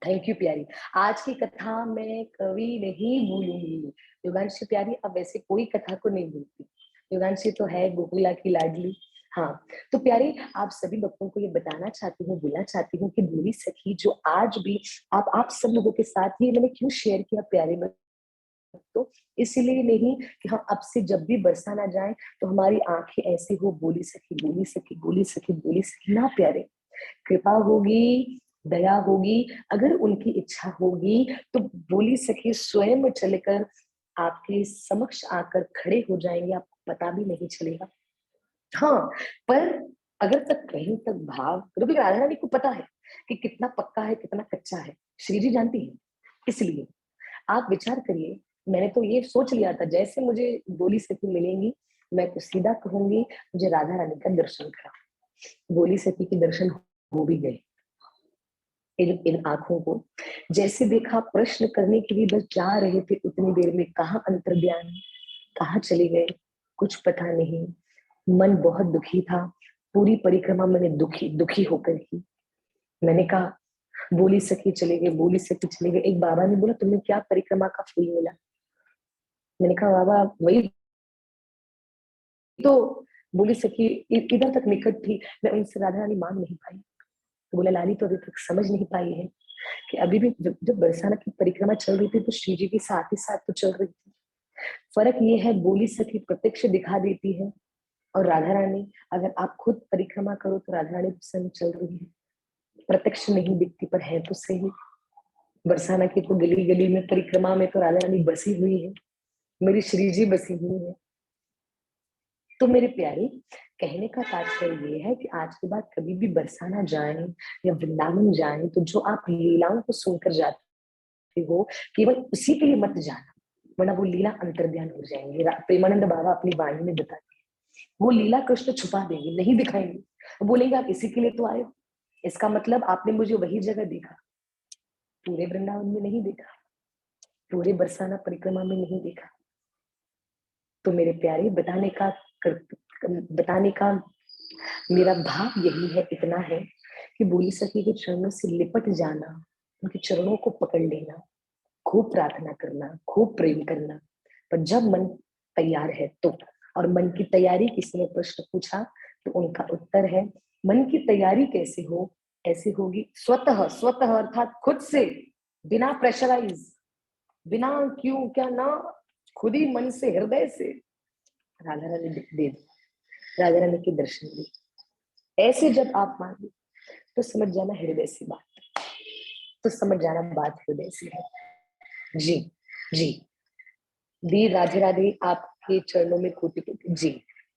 थैंक यू प्यारी। आज की कथा मैं कभी नहीं भूलूंगी। युगांशी प्यारी अब वैसे कोई कथा को नहीं भूलती, युगांशी तो है गोकुला की लाडली। हाँ, तो प्यारी आप सभी भक्तों को ये बताना चाहती हूँ, बोलना चाहती हूँ कि भोली सखी जो आज भी आप सब लोगों के साथ, ये मैंने क्यों शेयर किया प्यारे में, तो इसलिए नहीं कि हम अब से जब भी बरसाना जाए तो हमारी आंखें ऐसे हो, बोली सखी बोली सखी बोली सखी बोली सखी ना प्यारे। कृपा होगी, दया होगी, अगर उनकी इच्छा होगी तो बोली सखी स्वयं चलकर आपके समक्ष आकर खड़े हो जाएंगे, आपको पता भी नहीं चलेगा। हाँ, पर अगर तक कहीं तक भाव, क्योंकि राधा रानी को पता है कि कितना पक्का है कितना कच्चा है, श्री जी जानती है। इसलिए आप विचार करिए, मैंने तो ये सोच लिया था जैसे मुझे बोली सखी मिलेंगी, मैं तो सीधा कहूंगी मुझे राधा रानी का दर्शन करा। बोली सखी के दर्शन हो भी गए। इन इन आंखों को जैसे देखा, प्रश्न करने के लिए बस जा रहे थे, उतनी देर में कहाँ अंतर्ध्यान, कहाँ चले गए, कुछ पता नहीं। मन बहुत दुखी था, पूरी परिक्रमा मैंने दुखी दुखी होकर की। मैंने कहा बोली सखी चले गए, बोली सखी चले गए। एक बाबा ने बोला तुम्हें क्या परिक्रमा का फूल मिला? मैंने कहा बाबा वही तो, बोली सखी इधर तक निकट थी, मैं उनसे राधा रानी मांग नहीं पाई। तो बोला लाली तो अभी तक समझ नहीं पाई है कि अभी भी जब बरसाना की परिक्रमा चल रही थी तो श्री जी के साथ ही साथ तो चल रही थी। फर्क ये है, बोली सखी प्रत्यक्ष दिखा देती है, और राधा रानी अगर आप खुद परिक्रमा करो तो राधा रानी संग चल रही है, प्रत्यक्ष नहीं दिखती पर है तो सही। बरसाना की तो गली गली में परिक्रमा में तो राधा रानी बसी हुई है, मेरी श्री जी बसी हुई है। तो मेरे प्यारे, कहने का तात्पर्य ये है कि आज के बाद कभी भी बरसाना जाएं या वृंदावन जाएं तो जो आप लीलाओं को सुनकर जाते हो, केवल उसी के लिए मत जाना, वरना वो लीला अंतर्ध्यान हो जाएंगे। प्रेमानंद बाबा अपनी वाणी में बताते हैं, वो लीला कृष्ण छुपा देंगे, नहीं दिखाएंगे। वो बोलेंगे आप इसी के लिए तो आए हो, इसका मतलब आपने मुझे वही जगह देखा, पूरे वृंदावन में नहीं देखा, पूरे बरसाना परिक्रमा में नहीं देखा। तो मेरे प्यारे बताने का मेरा भाव यही है, इतना है कि बोली सखी के चरणों से लिपट जाना, उनके चरणों को पकड़ लेना, खूब प्रार्थना करना, खूब प्रेम करना, पर जब मन तैयार है तो। और मन की तैयारी किसी ने प्रश्न पूछा तो उनका उत्तर है, मन की तैयारी कैसे हो, ऐसी होगी स्वतः, स्वतः अर्थात खुद से, बिना प्रेशराइज, बिना क्यों क्या ना, खुद ही मन से, हृदय से राधा रानी दे दी, राधा रानी के दर्शन दी। ऐसे जब आप मांगे तो समझ जाना हृदय से बात, तो समझ जाना बात हृदय से है। जी जी, दी राधे राधे, आपके चरणों में कोटि कोटि जी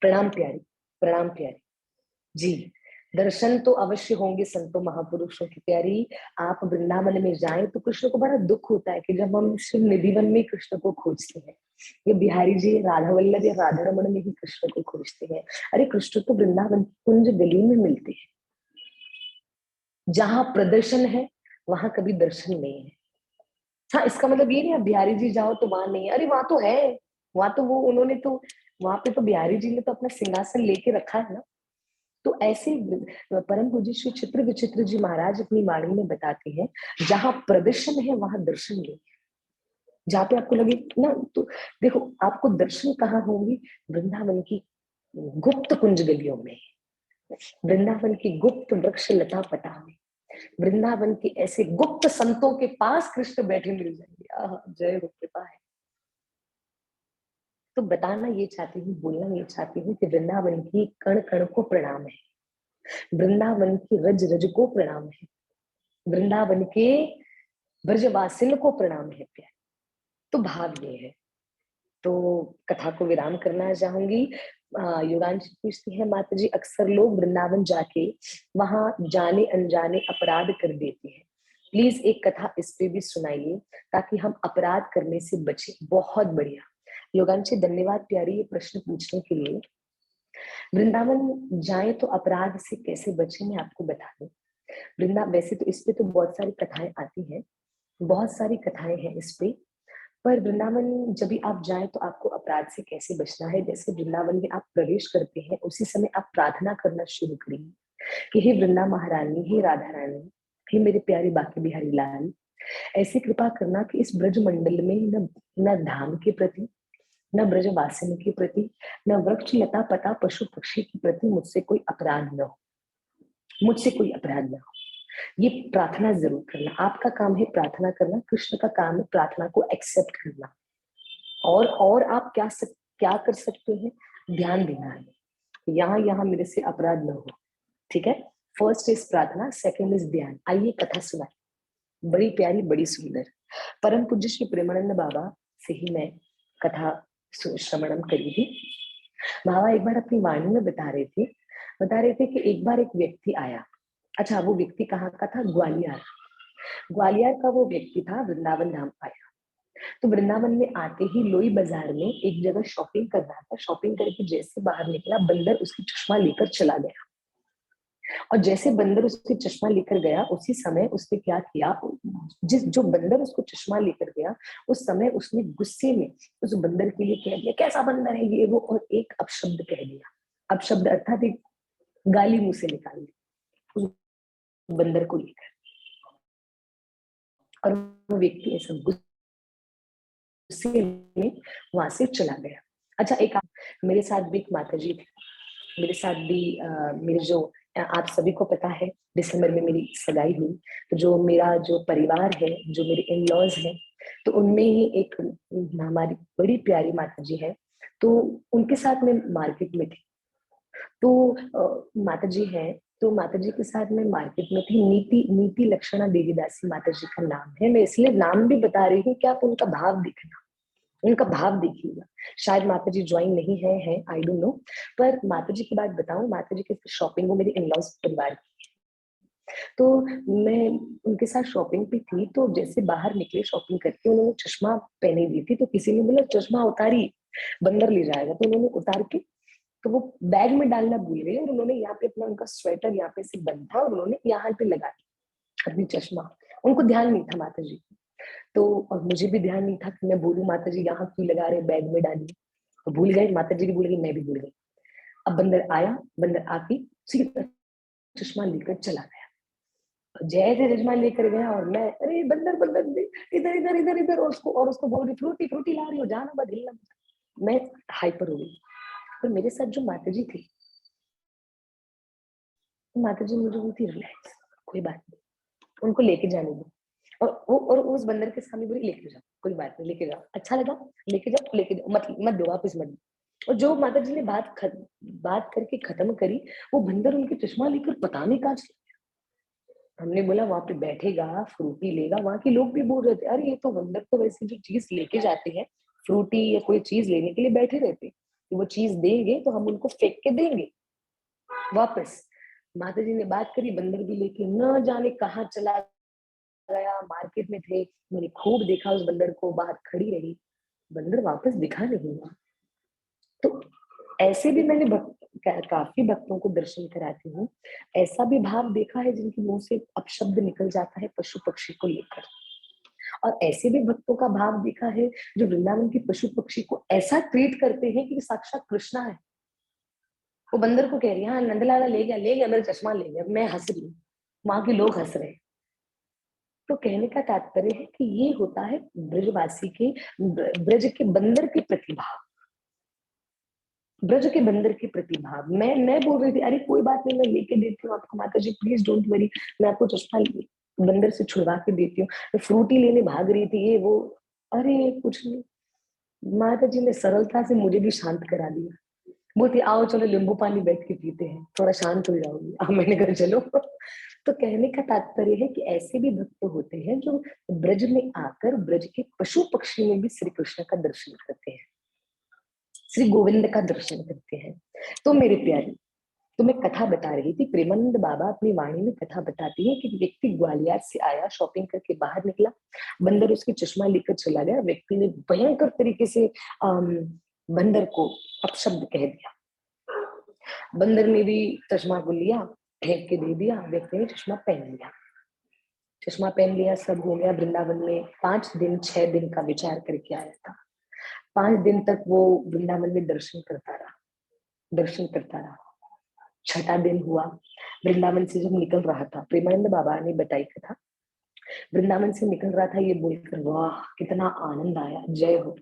प्रणाम प्यारी, प्रणाम प्यारी जी। दर्शन तो अवश्य होंगे संतों महापुरुषों की प्यारी। आप वृंदावन में जाएं तो कृष्ण को बड़ा दुख होता है कि जब हम शिव निधिवन में कृष्ण को खोजते हैं, ये बिहारी जी राधा वल्लभ या राधा रमन में ही कृष्ण को खोजते हैं। अरे कृष्ण तो वृंदावन कुंज गली में मिलते हैं, जहां प्रदर्शन है वहां कभी दर्शन नहीं है। हाँ, इसका मतलब ये नहीं आप बिहारी जी जाओ तो वहां नहीं है, अरे वहां तो है, वहां तो वो उन्होंने तो, वहां पे तो बिहारी जी ने तो अपना सिंहासन लेके रखा है ना। तो ऐसे परम पूज्य श्री चित्र विचित्र जी महाराज अपनी वाणी में बताते हैं, जहां प्रदर्शन है वहां दर्शन नहीं है। जहाँ पे आपको लगे ना, तो देखो आपको दर्शन कहाँ होंगे, वृंदावन की गुप्त कुंज गलियों में, वृंदावन की गुप्त वृक्ष लता पटा में, वृंदावन के ऐसे गुप्त संतों के पास कृष्ण बैठे मिल जाएंगे। जय हो, कृपा है। तो बताना ये चाहती हूँ, बोलना ये चाहती हूँ कि वृंदावन की कण कण को प्रणाम है, वृंदावन की रज रज को प्रणाम है, वृंदावन के ब्रजवासिन को प्रणाम है प्यार। तो भाव ये है। तो कथा को विराम करना चाहूंगी। योगांश पूछती है, माता जी अक्सर लोग वृंदावन जाके वहां जाने अनजाने अपराध कर देते हैं, प्लीज एक कथा इस पे भी सुनाइए ताकि हम अपराध करने से बचे। बहुत बढ़िया योगांशी, धन्यवाद प्यारी ये प्रश्न पूछने के लिए। वृंदावन जाए तो अपराध से कैसे बचे मैं आपको बता दूं। वैसे तो इस पे तो बहुत सारी कथाएं आती हैं, बहुत सारी कथाएं हैं इस पे, पर वृंदावन जब भी आप जाए तो आपको अपराध से कैसे बचना है। जैसे वृंदावन में आप प्रवेश करते हैं उसी समय आप प्रार्थना करना शुरू करिए कि हे वृंदा महारानी, हे राधा रानी, हे मेरे प्यारे बाके बिहारी लाल, ऐसी कृपा करना कि इस ब्रज मंडल में न धाम के प्रति, न ब्रजवासिनी के प्रति, न वृक्ष लता पता पशु पक्षी के प्रति मुझसे कोई अपराध न हो, मुझसे कोई अपराध न हो। ये प्रार्थना जरूर करना। आपका काम है प्रार्थना करना, कृष्ण का काम है प्रार्थना को एक्सेप्ट करना। और आप क्या कर सकते हैं, ध्यान देना है, यहाँ यहाँ मेरे से अपराध न हो। ठीक है, फर्स्ट इज प्रार्थना, सेकंड इज ध्यान। आइए कथा सुनाए, बड़ी प्यारी बड़ी सुंदर। परम पूज्य श्री प्रेमानंद बाबा से ही मैं कथा श्रवणम करी थी। बाबा एक बार अपनी वाणी में बता रहे थे कि एक बार एक व्यक्ति आया। अच्छा, वो व्यक्ति कहाँ का था, ग्वालियर, ग्वालियर का वो व्यक्ति था, वृंदावन धाम आया। तो वृंदावन में आते ही लोई बाजार में एक जगह शॉपिंग कर रहा था, शॉपिंग करके जैसे बाहर निकला बंदर उसकी चश्मा लेकर चला गया। और जैसे बंदर उसके चश्मा लेकर गया उसी समय उसने क्या किया, जो बंदर उसको चश्मा लेकर गया उस समय उसने गुस्से में उस बंदर के लिए कह दिया, कैसा बंदर है ये वो, और एक अपशब्द कह दिया। अपशब्द अर्थात एक गाली मुंह से निकाल दी उस बंदर को लेकर। और वो व्यक्ति ऐसा गुस्से में वहां से चला गया। अच्छा, मेरे साथ भी एक माता जी थी, मेरे साथ भी मेरे जो, आप सभी को पता है दिसंबर में मेरी सगाई हुई, तो जो मेरा जो परिवार है, जो मेरे इन लॉज हैं, तो उनमें ही एक हमारी बड़ी प्यारी माता जी है, तो उनके साथ मैं मार्केट में थी। तो माता जी है, तो माता जी के साथ मैं मार्केट में थी। नीति नीति लक्षणा देवीदासी माता जी का नाम है, मैं इसलिए नाम भी बता रही हूँ कि आप उनका भाव देखना, उनका भाव देखिएगा। शायद माता जी ज्वाइन नहीं है आई डोंट नो। पर माता जी की बात बताऊं, माता जी की शॉपिंग वो मेरे इन-लॉज परिवार की, तो मैं उनके साथ शॉपिंग पे थी। तो जैसे बाहर निकले शॉपिंग करके, उन्होंने चश्मा पहने हुई थी, तो किसी ने बोला चश्मा उतारी, बंदर ले जाएगा, तो उन्होंने उतार के तो वो बैग में डालना भूल गए, और उन्होंने यहाँ पे अपना उनका स्वेटर यहाँ पे से बंद था और उन्होंने यहाँ पे लगा दिया अपनी चश्मा। उनको ध्यान नहीं था माता जी, तो और मुझे भी ध्यान नहीं था कि मैं बोलूं माता जी यहाँ क्यों लगा रहे, बैग में डालिए। भूल गए, माता जी भी भूल गई, मैं भी भूल गई। अब बंदर आया, बंदर आके सीधा चश्मा लेकर चला गया। जैसे चश्मा लेकर गया और मैं, अरे बंदर बंदर इधर इधर इधर इधर, और उसको बोल रही फ्रूटी फ्रूटी ला रही हो, जाना मत, हिलना मत। मैं हाइपर हो गई। पर मेरे साथ जो माता जी थी, माता जी मुझे बोलती रिलैक्स, कोई बात नहीं, उनको लेके जाने दो। और उस बंदर के सामने बोली लेके जाओ, कोई बात नहीं, लेके जाओ, अच्छा लगा, लेके जाओ, मत मत दो, वापस मत दो। और जो माता जी ने बात करके खत्म करी, वो बंदर उनके चश्मा लेकर पता नहीं कहाँ चला। हमने बोला वहां पे बैठेगा, फ्रूटी लेगा, वहां के लोग भी बोल रहे थे अरे ये तो बंदर तो वैसे जो चीज लेके जाते हैं, फ्रूटी या कोई चीज लेने के लिए बैठे रहते, कि वो चीज देंगे तो हम उनको फेंक के देंगे वापस। माता जी ने बात करी, बंदर भी लेके न जाने कहाँ चला गया, मार्केट में थे, मैंने खूब देखा उस बंदर को, बाहर खड़ी रही, बंदर वापस दिखा नहीं हुआ। तो ऐसे भी मैंने काफी भक्तों को दर्शन कराती हूँ, ऐसा भी भाव देखा है जिनके मुंह से अपशब्द निकल जाता है पशु पक्षी को लेकर, और ऐसे भी भक्तों का भाव देखा है जो वृंदावन के पशु पक्षी को ऐसा ट्रीट करते हैं कि साक्षात कृष्णा है। वो बंदर को कह रही है हाँ नंदलाला ले गया मेरा चश्मा ले गया, मैं हंस रही हूँ, वहां के लोग हंस रहे हैं। तो कहने का तात्पर्य है कि ये होता है ब्रजवासी के, ब्रज के बंदर के प्रतिभाव, ब्रज के बंदर की प्रतिभा। मैं बोल रही थी अरे कोई बात नहीं, मैं लेके देती हूँ आपको माता जी, प्लीज डोंट वरी, मैं आपको चश्मा बंदर से छुड़वा के देती हूँ। मैं फ्रूटी लेने भाग रही थी, ये वो, अरे कुछ नहीं। माता जी ने सरलता से मुझे भी शांत करा दिया, बोलती आओ चलो नींबू पानी बैठ के पीते हैं, थोड़ा शांत हो जाओगी। अब मैंने कहा चलो। तो कहने का तात्पर्य है कि ऐसे भी भक्त होते हैं जो ब्रज में आकर ब्रज के पशु पक्षी में भी श्री कृष्ण का दर्शन करते हैं, श्री गोविंद का दर्शन करते हैं। तो मेरे प्यारे, तो मैं कथा बता रही थी, प्रेमानंद बाबा अपनी वाणी में कथा बताती है कि व्यक्ति ग्वालियर से आया, शॉपिंग करके बाहर निकला, बंदर उसकी चश्मा लेकर चला गया, व्यक्ति ने भयंकर तरीके से बंदर को अपशब्द कह दिया। बंदर ने भी चश्मा को लिया, फेंक के दे दिया, व्यक्ति ने चश्मा पहन लिया। चश्मा पहन लिया, सब हो गया। वृंदावन में 5 दिन 6 दिन का विचार करके आया था। 5 दिन तक वो वृंदावन में दर्शन करता रहा, दर्शन करता रहा। छठा दिन हुआ, वृंदावन से जब निकल रहा था, प्रेमानंद बाबा ने बताई कथा, वृंदावन से निकल रहा था, ये बोलकर वाह कितना आनंद आया, जय हो,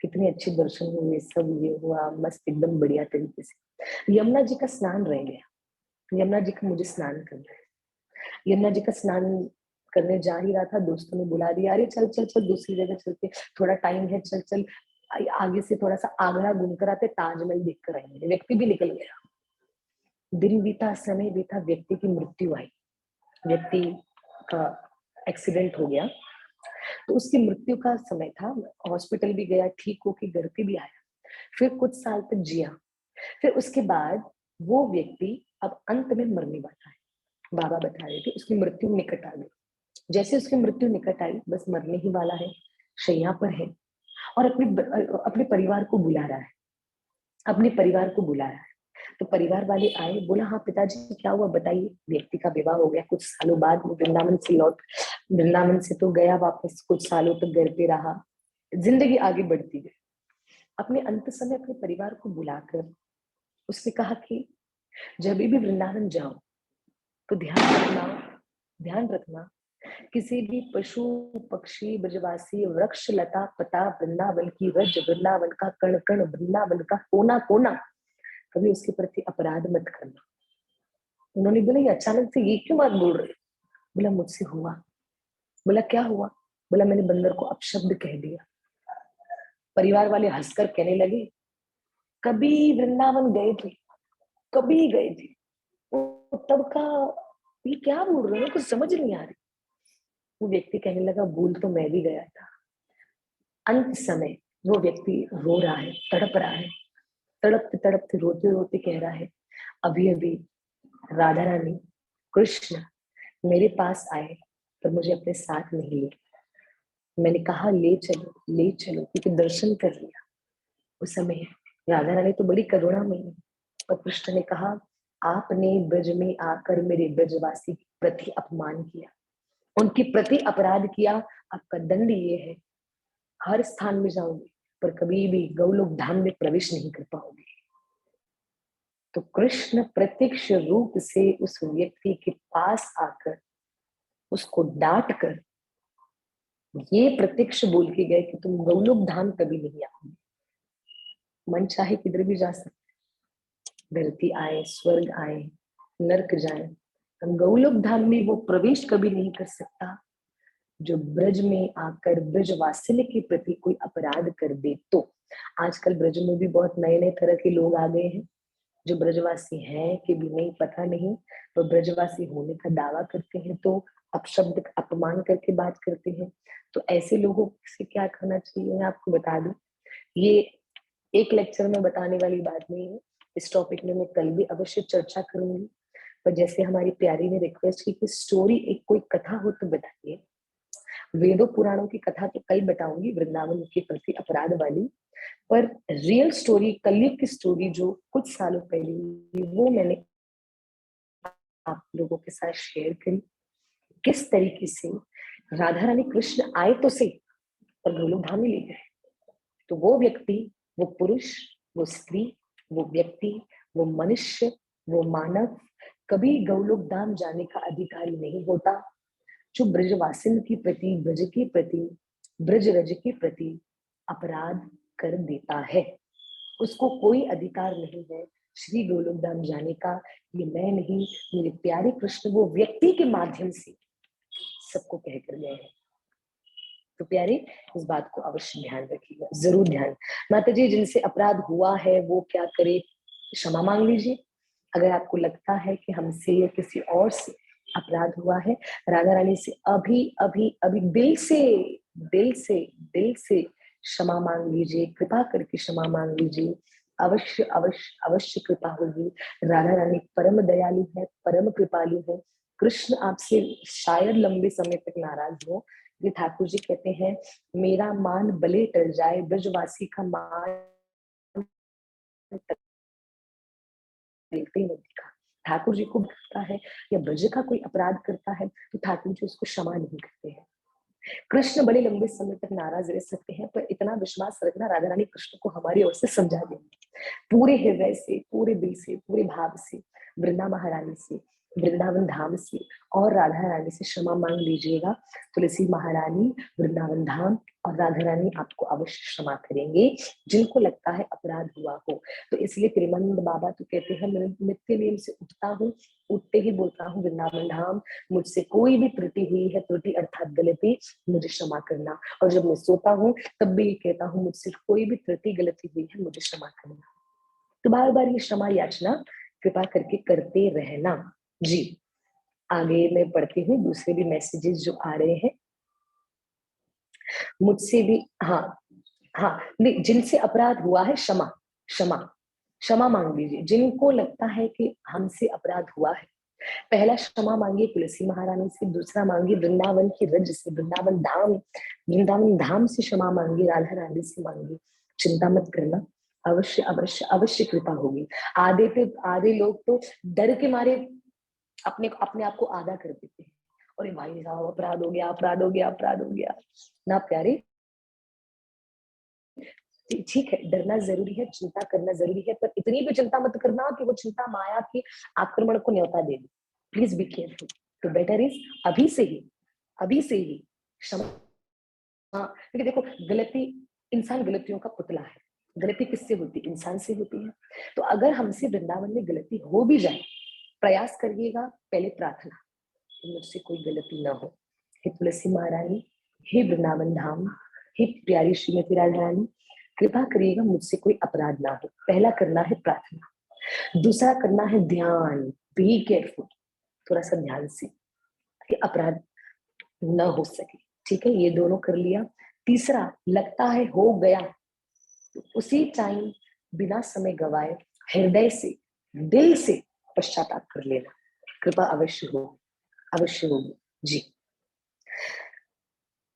कितने अच्छे दर्शन हुए, सब ये हुआ मस्त एकदम बढ़िया तरीके से। यमुना जी का स्नान रह गया, यमुना जी का मुझे स्नान करना है। यमुना जी का स्नान करने जा ही रहा था, दोस्तों ने बुला दिया, अरे चल चल चल दूसरी जगह चलते, थोड़ा टाइम है, चल चल आगे से थोड़ा सा आगरा घूम कर आते, ताजमहल देख कर आएंगे। व्यक्ति भी निकल गया, दिन बीता, समय बीता, व्यक्ति की मृत्यु आई, व्यक्ति का एक्सीडेंट हो गया। तो उसकी मृत्यु का समय था, हॉस्पिटल भी गया, ठीक होके घर पे भी आया, फिर कुछ साल तक जिया। फिर उसके बाद वो व्यक्ति अब अंत में मरने वाला है, बाबा बता रहे थे उसकी मृत्यु निकट आ गई। जैसे उसकी मृत्यु निकट आई, बस मरने ही वाला है, शैया पर है, और अपने परिवार को बुला रहा है, अपने परिवार को बुला रहा है। तो परिवार वाले आए, बोला हाँ पिताजी क्या हुआ बताइए। व्यक्ति का विवाह हो गया, कुछ सालों बाद वो वृंदावन से तो गया वापस, कुछ सालों तक घर पे रहा, जिंदगी आगे बढ़ती गई। अपने अंत समय अपने परिवार को बुलाकर उसने कहा कि जब भी वृंदावन जाओ तो ध्यान रखना, किसी भी पशु पक्षी ब्रजवासी वृक्ष लता पता वृंदावन की रज, वृंदावन का कण कण, वृंदावन का कोना कोना, कभी उसके प्रति अपराध मत करना। उन्होंने बोला ये अचानक से ये क्यों बात बोल रहे? बोला मुझसे हुआ। बोला क्या हुआ? बोला मैंने बंदर को अपशब्द कह दिया। परिवार वाले हंसकर कहने लगे कभी वृंदावन गए थे, कभी गए थे, वो तब का, ये क्या बोल रहे हो, कुछ समझ नहीं आ रही। वो व्यक्ति कहने लगा भूल तो मैं भी गया था। अंत समय वो व्यक्ति रो रहा है, तड़प रहा है, तड़पते तड़पते रोते रोते कह रहा है अभी अभी राधा रानी कृष्ण मेरे पास आए पर मुझे अपने साथ नहीं ले, मैंने कहा ले चलो क्योंकि दर्शन कर लिया। उस समय राधा रानी तो बड़ी करुणामयी है, और कृष्ण ने कहा आपने ब्रज में आकर मेरे ब्रजवासी के प्रति अपमान किया, उनके प्रति अपराध किया, आपका दंड ये है, हर स्थान में जाओगे पर कभी भी गौलोक धाम में प्रवेश नहीं कर पाओगे। तो कृष्ण प्रत्यक्ष रूप से उस व्यक्ति के पास आकर उसको डांट कर ये प्रत्यक्ष बोल के गए कि तुम गौलोक धाम कभी नहीं आओगे, मन चाहे किधर भी जा सकते, धरती आए, स्वर्ग आए, नरक जाए, हम गौलोक धाम में वो प्रवेश कभी नहीं कर सकता जो ब्रज में आकर ब्रजवासिनी के प्रति कोई अपराध कर दे। तो आजकल ब्रज में भी बहुत नए नए तरह के लोग आ गए हैं जो ब्रजवासी हैं कि भी नहीं, पता नहीं, तो ब्रजवासी होने का दावा करते हैं तो अपशब्द अपमान करके बात करते हैं। तो ऐसे लोगों से क्या करना चाहिए मैं आपको बता दूं, ये एक लेक्चर में बताने वाली बात नहीं है, इस टॉपिक में मैं कल भी अवश्य चर्चा करूंगी। पर जैसे हमारी प्यारी ने रिक्वेस्ट की कि स्टोरी एक कोई कथा हो तो बताइए, वेदों पुराणों की कथा तो कल बताऊंगी वृंदावन के प्रति अपराध वाली, पर रियल स्टोरी, कलयुग की स्टोरी जो कुछ सालों पहले हुई, वो मैंने आप लोगों के साथ शेयर करी। किस तरीके से राधा रानी कृष्ण आए तो सही पर गोलोक धाम में ले गए। तो वो व्यक्ति, वो पुरुष, वो स्त्री, वो व्यक्ति, वो मनुष्य, वो मानव कभी गौलोक धाम जाने का अधिकारी नहीं होता जो ब्रजवासिन के प्रति, ब्रज के प्रति, ब्रज रज के प्रति अपराध कर देता है। उसको कोई अधिकार नहीं है श्री गोलोक धाम जाने का। ये मैं नहीं, मेरे प्यारे कृष्ण वो व्यक्ति के माध्यम से सबको कह कर गए हैं। तो प्यारे इस बात को अवश्य ध्यान रखिएगा, जरूर ध्यान। माता जी जिनसे अपराध हुआ है वो क्या करे, क्षमा मांग लीजिए। अगर आपको लगता है कि हमसे या किसी और से अपराध हुआ है, राधा रानी से अभी अभी अभी दिल से दिल से दिल से क्षमा मांग लीजिए, कृपा करके क्षमा मांग लीजिए। अवश्य अवश्य अवश्य कृपा होगी। राधा रानी परम दयालु है, परम कृपालु है। कृष्ण आपसे शायद लंबे समय तक नाराज हो। ये ठाकुर जी कहते हैं मेरा मान भले टल जाए, ब्रजवासी का मान नहीं दिखा। ठाकुर जी को लगता है या ब्रज का कोई अपराध करता है तो ठाकुर जी उसको क्षमा नहीं करते हैं। कृष्ण बड़े लंबे समय तक नाराज रह सकते हैं पर इतना विश्वास रखना, राधा रानी कृष्ण को हमारी ओर से समझा देंगे पूरे हृदय से, पूरे दिल से, पूरे भाव से, वृंदा महारानी से, वृंदावन धाम से और राधा रानी से क्षमा मांग लीजिएगा। तुलसी महारानी, वृंदावन धाम और राधा रानी आपको अवश्य क्षमा करेंगे जिनको लगता है अपराध हुआ हो। तो इसलिए प्रेमानंद बाबा तो कहते हैं मैं नित्य नियम से उठता हूँ, उठते ही बोलता हूँ वृंदावन धाम मुझसे कोई भी त्रुटि हुई है, त्रुटि अर्थात गलती, मुझे क्षमा करना। और जब मैं सोता हूँ तब भी ये कहता हूँ मुझसे कोई भी त्रुटि गलती हुई है मुझे क्षमा करना। तो बार बार ये क्षमा याचना कृपा करके करते रहना जी। आगे मैं पढ़ती हूँ दूसरे भी मैसेजेस जो आ रहे हैं मुझसे भी। हाँ हाँ, जिनसे अपराध हुआ है क्षमा क्षमा क्षमा मांग लीजिए। जिनको लगता है कि हमसे अपराध हुआ है, पहला क्षमा मांगिए तुलसी महारानी से, दूसरा मांगिए वृंदावन की रज से, वृंदावन धाम से क्षमा मांगिए, राधा रानी से मांगिए। चिंता मत करना, अवश्य अवश्य अवश्य कृपा होगी। आधे लोग तो डर के मारे अपने अपने आप को आधा कर देते हैं, अरे भाई साहब अपराध हो गया, अपराध हो गया, अपराध हो गया। ना प्यारे, ठीक है डरना जरूरी है, चिंता करना जरूरी है, पर इतनी भी चिंता मत करना कि वो चिंता माया के आक्रमण को न्योता दे दे। Please be careful. तो बेटर इज अभी से ही क्षमा। क्योंकि देखो गलती, इंसान गलतियों का पुतला है। गलती किससे होती है? इंसान से होती है। तो अगर हमसे वृंदावन में गलती हो भी जाए, प्रयास करिएगा पहले प्रार्थना कि मुझसे कोई गलती ना हो। हे तुलसी महारानी, हे वृंदावन धाम, हे प्यारी श्रीमती राधा रानी, कृपा करिएगा मुझसे कोई अपराध ना हो। पहला करना है प्रार्थना। दूसरा करना है ध्यान, बी केयरफुल, थोड़ा सा ध्यान से कि अपराध न हो सके। ठीक है, ये दोनों कर लिया। तीसरा, लगता है हो गया तो उसी टाइम बिना समय गवाए हृदय से, दिल से पश्चाताप कर लेना। कृपा अवश्य हो, अवश्य होगी जी।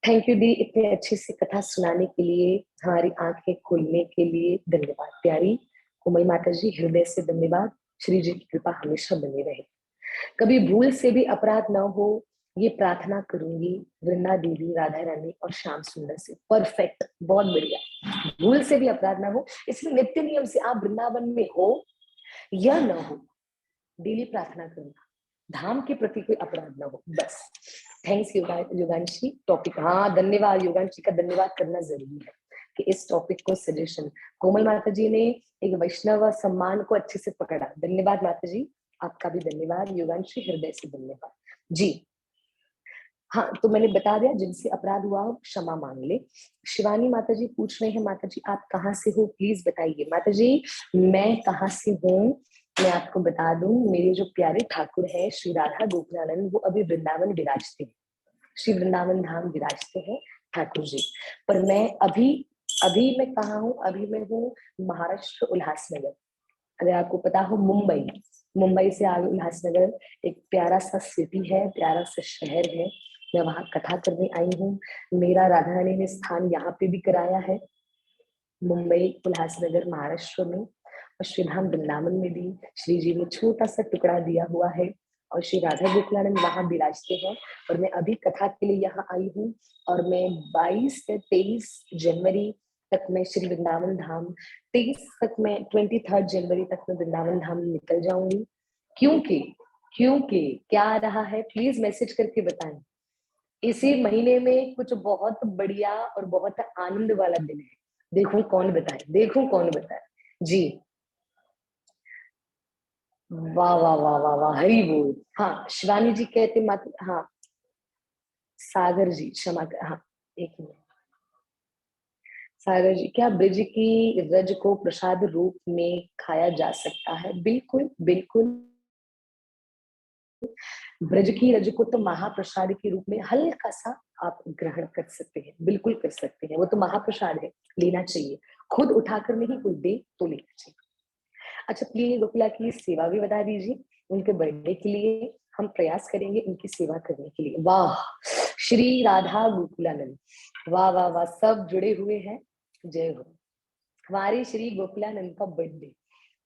थैंक यू दी, इतने अच्छे से कथा सुनाने के लिए, हमारी आंखें खोलने के लिए धन्यवाद। प्यारी उमई माता जी, हृदय से धन्यवाद। श्री जी की कृपा हमेशा बनी रहे। कभी भूल से भी अपराध ना हो ये प्रार्थना करूंगी वृंदा देवी, राधा रानी और श्याम सुंदर से। परफेक्ट, बहुत बढ़िया। भूल से भी अपराध ना हो, इसलिए नित्य नियम से आप वृंदावन में हो या न हो, डेली प्रार्थना करना, धाम के प्रति कोई अपराध ना हो, बस। थैंक्स योगांशी। टॉपिक, हाँ धन्यवाद योगांशी का, धन्यवाद करना जरूरी है कि इस टॉपिक को सजेशन, कोमल माता जी ने एक वैष्णव सम्मान को अच्छे से पकड़ा। धन्यवाद माता जी, आपका भी धन्यवाद योगांशी, हृदय से धन्यवाद जी। हाँ, तो मैंने बता दिया, जिनसे अपराध हुआ हो क्षमा मांग ले। शिवानी माता जी पूछ रहे हैं, माता जी आप कहाँ से हो, प्लीज बताइए। माता जी मैं कहाँ से हूँ, मैं आपको बता दूं, मेरे जो प्यारे ठाकुर है श्री राधा गोकुलानंद, वो अभी वृंदावन विराजते हैं, श्री वृंदावन धाम विराजते हैं ठाकुर जी। पर मैं अभी अभी मैं कहाँ हूँ, अभी मैं हूँ महाराष्ट्र उल्लासनगर। अगर आपको पता हो, मुंबई, मुंबई से आगे उल्लासनगर एक प्यारा सा सिटी है, प्यारा सा शहर है, मैं वहां कथा करने आई हूँ। मेरा राधा रानी ने स्थान यहाँ पे भी कराया है, मुंबई उल्लासनगर महाराष्ट्र में, और श्री धाम वृंदावन में भी श्री जी ने छोटा सा टुकड़ा दिया हुआ है, और श्री राधा गोकुलानंद वहां विराजते हैं। और मैं अभी कथा के लिए यहाँ आई हूँ, और मैं 22 से 23 जनवरी तक मैं श्री वृंदावन धाम, 23 तक मैं 23 जनवरी तक मैं वृंदावन धाम निकल जाऊंगी। क्योंकि क्योंकि क्या आ रहा है, प्लीज मैसेज करके बताएं। इसी महीने में कुछ बहुत बढ़िया और बहुत आनंद वाला दिन है। देखूं कौन बताए, देखूं कौन बताए जी। वाह वाह वाह वाह वाह, हरी बोल। हाँ शिवानी जी कहते मत, हाँ सागर जी क्षमा कर, हाँ एक मिनट। सागर जी, क्या ब्रिज की रज को प्रसाद रूप में खाया जा सकता है? बिल्कुल बिल्कुल, ब्रज की रज को तो महाप्रसाद के रूप में हल्का सा आप ग्रहण कर सकते हैं, बिल्कुल कर सकते हैं, वो तो महाप्रसाद है, लेना चाहिए। खुद उठाकर नहीं, कोई दे तो लेना चाहिए। अच्छा प्लीज गोकुला की सेवा भी बता दीजिए, उनके बर्थडे के लिए हम प्रयास करेंगे उनकी सेवा करने के लिए। वाह, श्री राधा गोकुलानंद, वाह वाह वाह, सब जुड़े हुए हैं, जय हो। हमारे श्री गोकुलानंद का बर्थडे,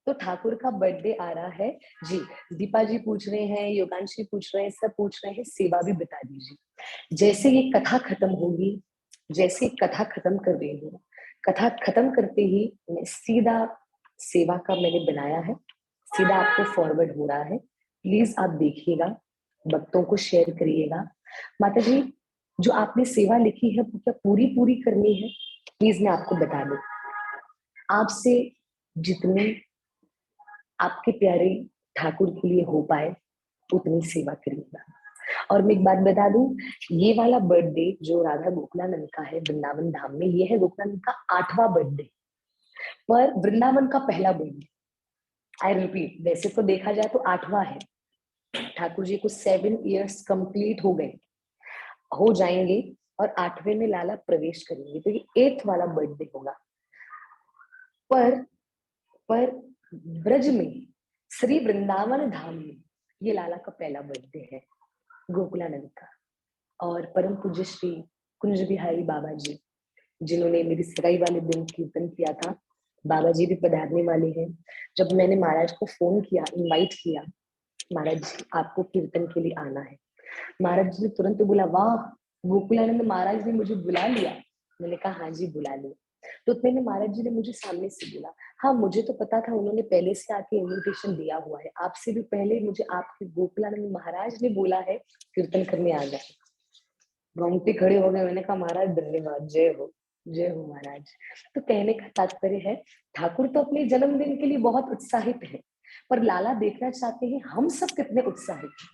तो ठाकुर का बर्थडे आ रहा है जी। दीपा जी पूछ रहे हैं, योगांशी पूछ रहे हैं, सब पूछ रहे हैं, सेवा भी बता दीजिए। जैसे ये कथा खत्म होगी, जैसे कथा खत्म कर रही हूँ, कथा खत्म करते ही मैं सीधा सेवा का मैंने बनाया है, सीधा आपको फॉरवर्ड हो रहा है, प्लीज आप देखिएगा, भक्तों को शेयर करिएगा। माता जी जो आपने सेवा लिखी है वो क्या पूरी पूरी करनी है? प्लीज मैं आपको बता दूं, आपसे जितने आपके प्यारे ठाकुर के लिए हो पाए उतनी सेवा करिएगा। और मैं एक बात बता दूं, ये वाला बर्थडे जो राधा गोकुलानंद का है वृंदावन धाम में, ये है गोकुलानंद का 8वां बर्थडे, पर वृंदावन का पहला बर्थडे। आई रिपीट, वैसे तो देखा जाए तो 8वां है, ठाकुर जी को 7 इयर्स कंप्लीट हो गए, हो जाएंगे, और 8वें में लाला प्रवेश करेंगे, तो ये 8th वाला बर्थडे होगा। पर पर ब्रज में, श्री वृंदावन धाम में, ये लाला का पहला बर्थडे है गोकुलानंद का। और परम पूज्य श्री कुंज बिहारी बाबा जी, जिन्होंने मेरी सगाई वाले दिन कीर्तन किया था, बाबा जी भी पधारने वाले हैं। जब मैंने महाराज को फोन किया, इनवाइट किया, महाराज जी आपको कीर्तन के लिए आना है, महाराज जी ने तुरंत बोला, वाह गोकुलानंद महाराज ने मुझे बुला लिया। मैंने कहा हाँ जी बुला लिया। तो उतने में महाराज जी ने मुझे सामने से बोला, हाँ मुझे तो पता था, उन्होंने पहले से आके इन्विटेशन दिया हुआ है, आपसे भी पहले मुझे आपके गोकुलानंद महाराज ने बोला है कीर्तन करने आ जाए। रोंगटे खड़े हो गए, मैंने कहा महाराज धन्यवाद, जय हो, जय हो महाराज। तो कहने का तात्पर्य है, ठाकुर तो अपने जन्मदिन के लिए बहुत उत्साहित है, पर लाला देखना चाहते हैं हम सब कितने उत्साहित हैं।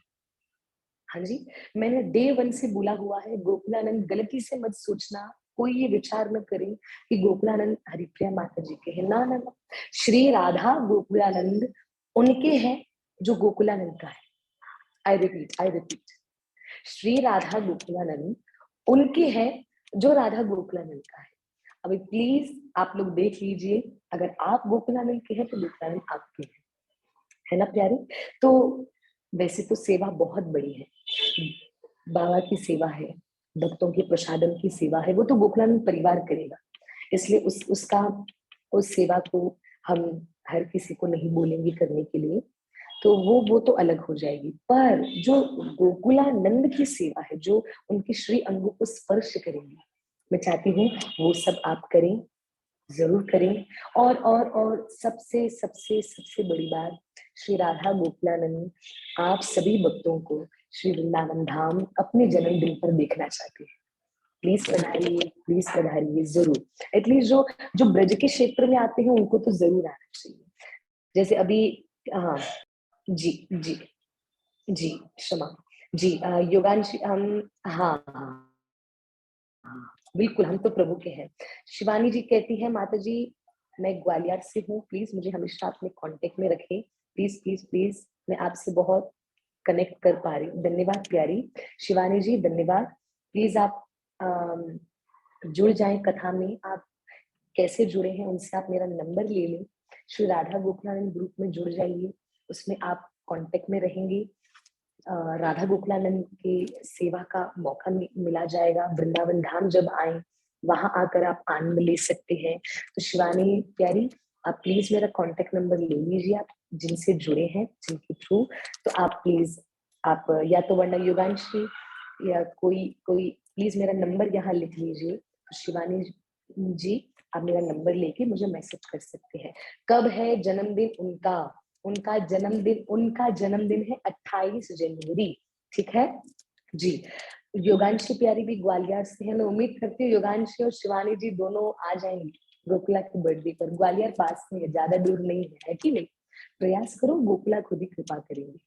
हाँ जी, मैंने डे 1 से बोला हुआ है, गोकुलानंद गलती से मत सोचना, कोई ये विचार न करे कि गोकुलानंद हरिप्रिया माता जी के हैं, ना ना ना, श्री राधा गोकुलानंद उनके हैं जो गोकुलानंद का है। आई रिपीट, श्री राधा गोकुलानंद उनके हैं जो राधा गोकुलानंद का है। अभी प्लीज आप लोग देख लीजिए, अगर आप गोकुलानंद के हैं तो गोकुलानंद आपके हैं, है ना प्यारे। तो वैसे तो सेवा बहुत बड़ी है, बाबा की सेवा है, भक्तों के प्रसादम की सेवा है, वो तो गोकुलानंद परिवार करेगा, इसलिए उस सेवा को हम हर किसी को नहीं बोलेंगे करने के लिए, तो वो तो अलग हो जाएगी। पर जो गोकुलानंद की सेवा है, जो उनके श्री अंगों को स्पर्श करेंगे, मैं चाहती हूँ वो सब आप करें, जरूर करें। और सबसे सबसे सबसे बड़ी बात, श्री राधा गोकुलानंद आप सभी भक्तों को श्री वृंदावन धाम अपने जन्मदिन पर देखना चाहते हैं। प्लीज पधारिए, प्लीज पधारिए जरूर। एटलीस्ट जो जो ब्रज के क्षेत्र में आते हैं उनको तो जरूर आना चाहिए। जैसे अभी, हाँ, जी जी जी, क्षमा, जी योगांशी, हम, हाँ हाँ हाँ, बिल्कुल हम तो प्रभु के हैं। शिवानी जी कहती है, माता जी मैं ग्वालियर से हूँ, प्लीज मुझे हमेशा अपने कांटेक्ट में रखें, प्लीज प्लीज प्लीज, मैं आपसे बहुत कनेक्ट कर पा रही हूँ। धन्यवाद प्यारी शिवानी जी, धन्यवाद। प्लीज आप जुड़ जाएं कथा में। आप कैसे जुड़े हैं उनसे आप मेरा नंबर ले लें, श्री राधा गोकुलानंद ग्रुप में जुड़ जाइए, उसमें आप कांटेक्ट में रहेंगे। राधा गोकुलानंद की सेवा का मौका मिला जाएगा। वृंदावन धाम जब आए वहां आकर आप आनंद ले सकते हैं। तो शिवानी प्यारी, आप प्लीज मेरा कांटेक्ट नंबर ले लीजिए, आप जिनसे जुड़े हैं जिनके थ्रू, तो आप प्लीज, आप या तो वरना योगांशी या कोई कोई प्लीज मेरा नंबर यहाँ लिख लीजिए। तो शिवानी जी, आप मेरा नंबर लेके मुझे मैसेज कर सकते हैं। कब है जन्मदिन उनका? उनका जन्मदिन है 28 जनवरी, ठीक है जी। योगांशी प्यारी भी ग्वालियर से है, मैं उम्मीद करती हूँ योगांशी और शिवानी जी दोनों आ जाएंगी गोकुला के बर्थडे पर। ग्वालियर पास में है, ज्यादा दूर नहीं है कि नहीं? प्रयास करो, गोकुला खुद ही कृपा करेंगे।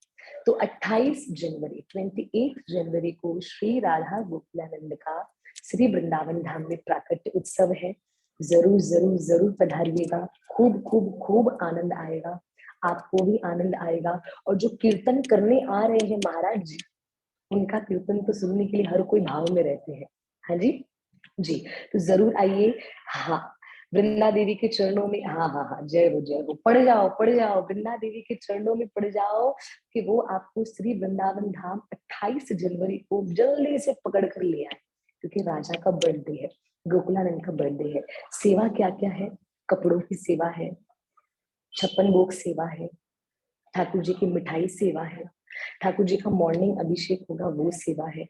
तो 28 जनवरी, 28 जनवरी को श्री राधा गोकुलानंद का श्री वृंदावन धाम में प्राकट्य उत्सव है। जरूर जरूर जरूर पधारिएगा, खूब खूब खूब आनंद आएगा, आपको भी आनंद आएगा। और जो कीर्तन करने आ रहे हैं महाराज जी, उनका कीर्तन तो सुनने के लिए हर कोई भाव में रहते हैं। हाँ जी, जी, तो जरूर आइए। हाँ, वृंदा देवी के चरणों में, हाँ हाँ हाँ, जय हो, पड़ जाओ वृंदा देवी के चरणों में पड़ जाओ, कि वो आपको श्री वृंदावन धाम 28 जनवरी को जल्दी से पकड़ कर ले आए, क्योंकि राजा का बर्थडे है, गोकुलानंद का बर्थडे है। सेवा क्या क्या है? कपड़ों की सेवा है, 56 भोग सेवा है, ठाकुर जी की मिठाई सेवा है, ठाकुर जी का मॉर्निंग अभिषेक होगा वो सेवा है,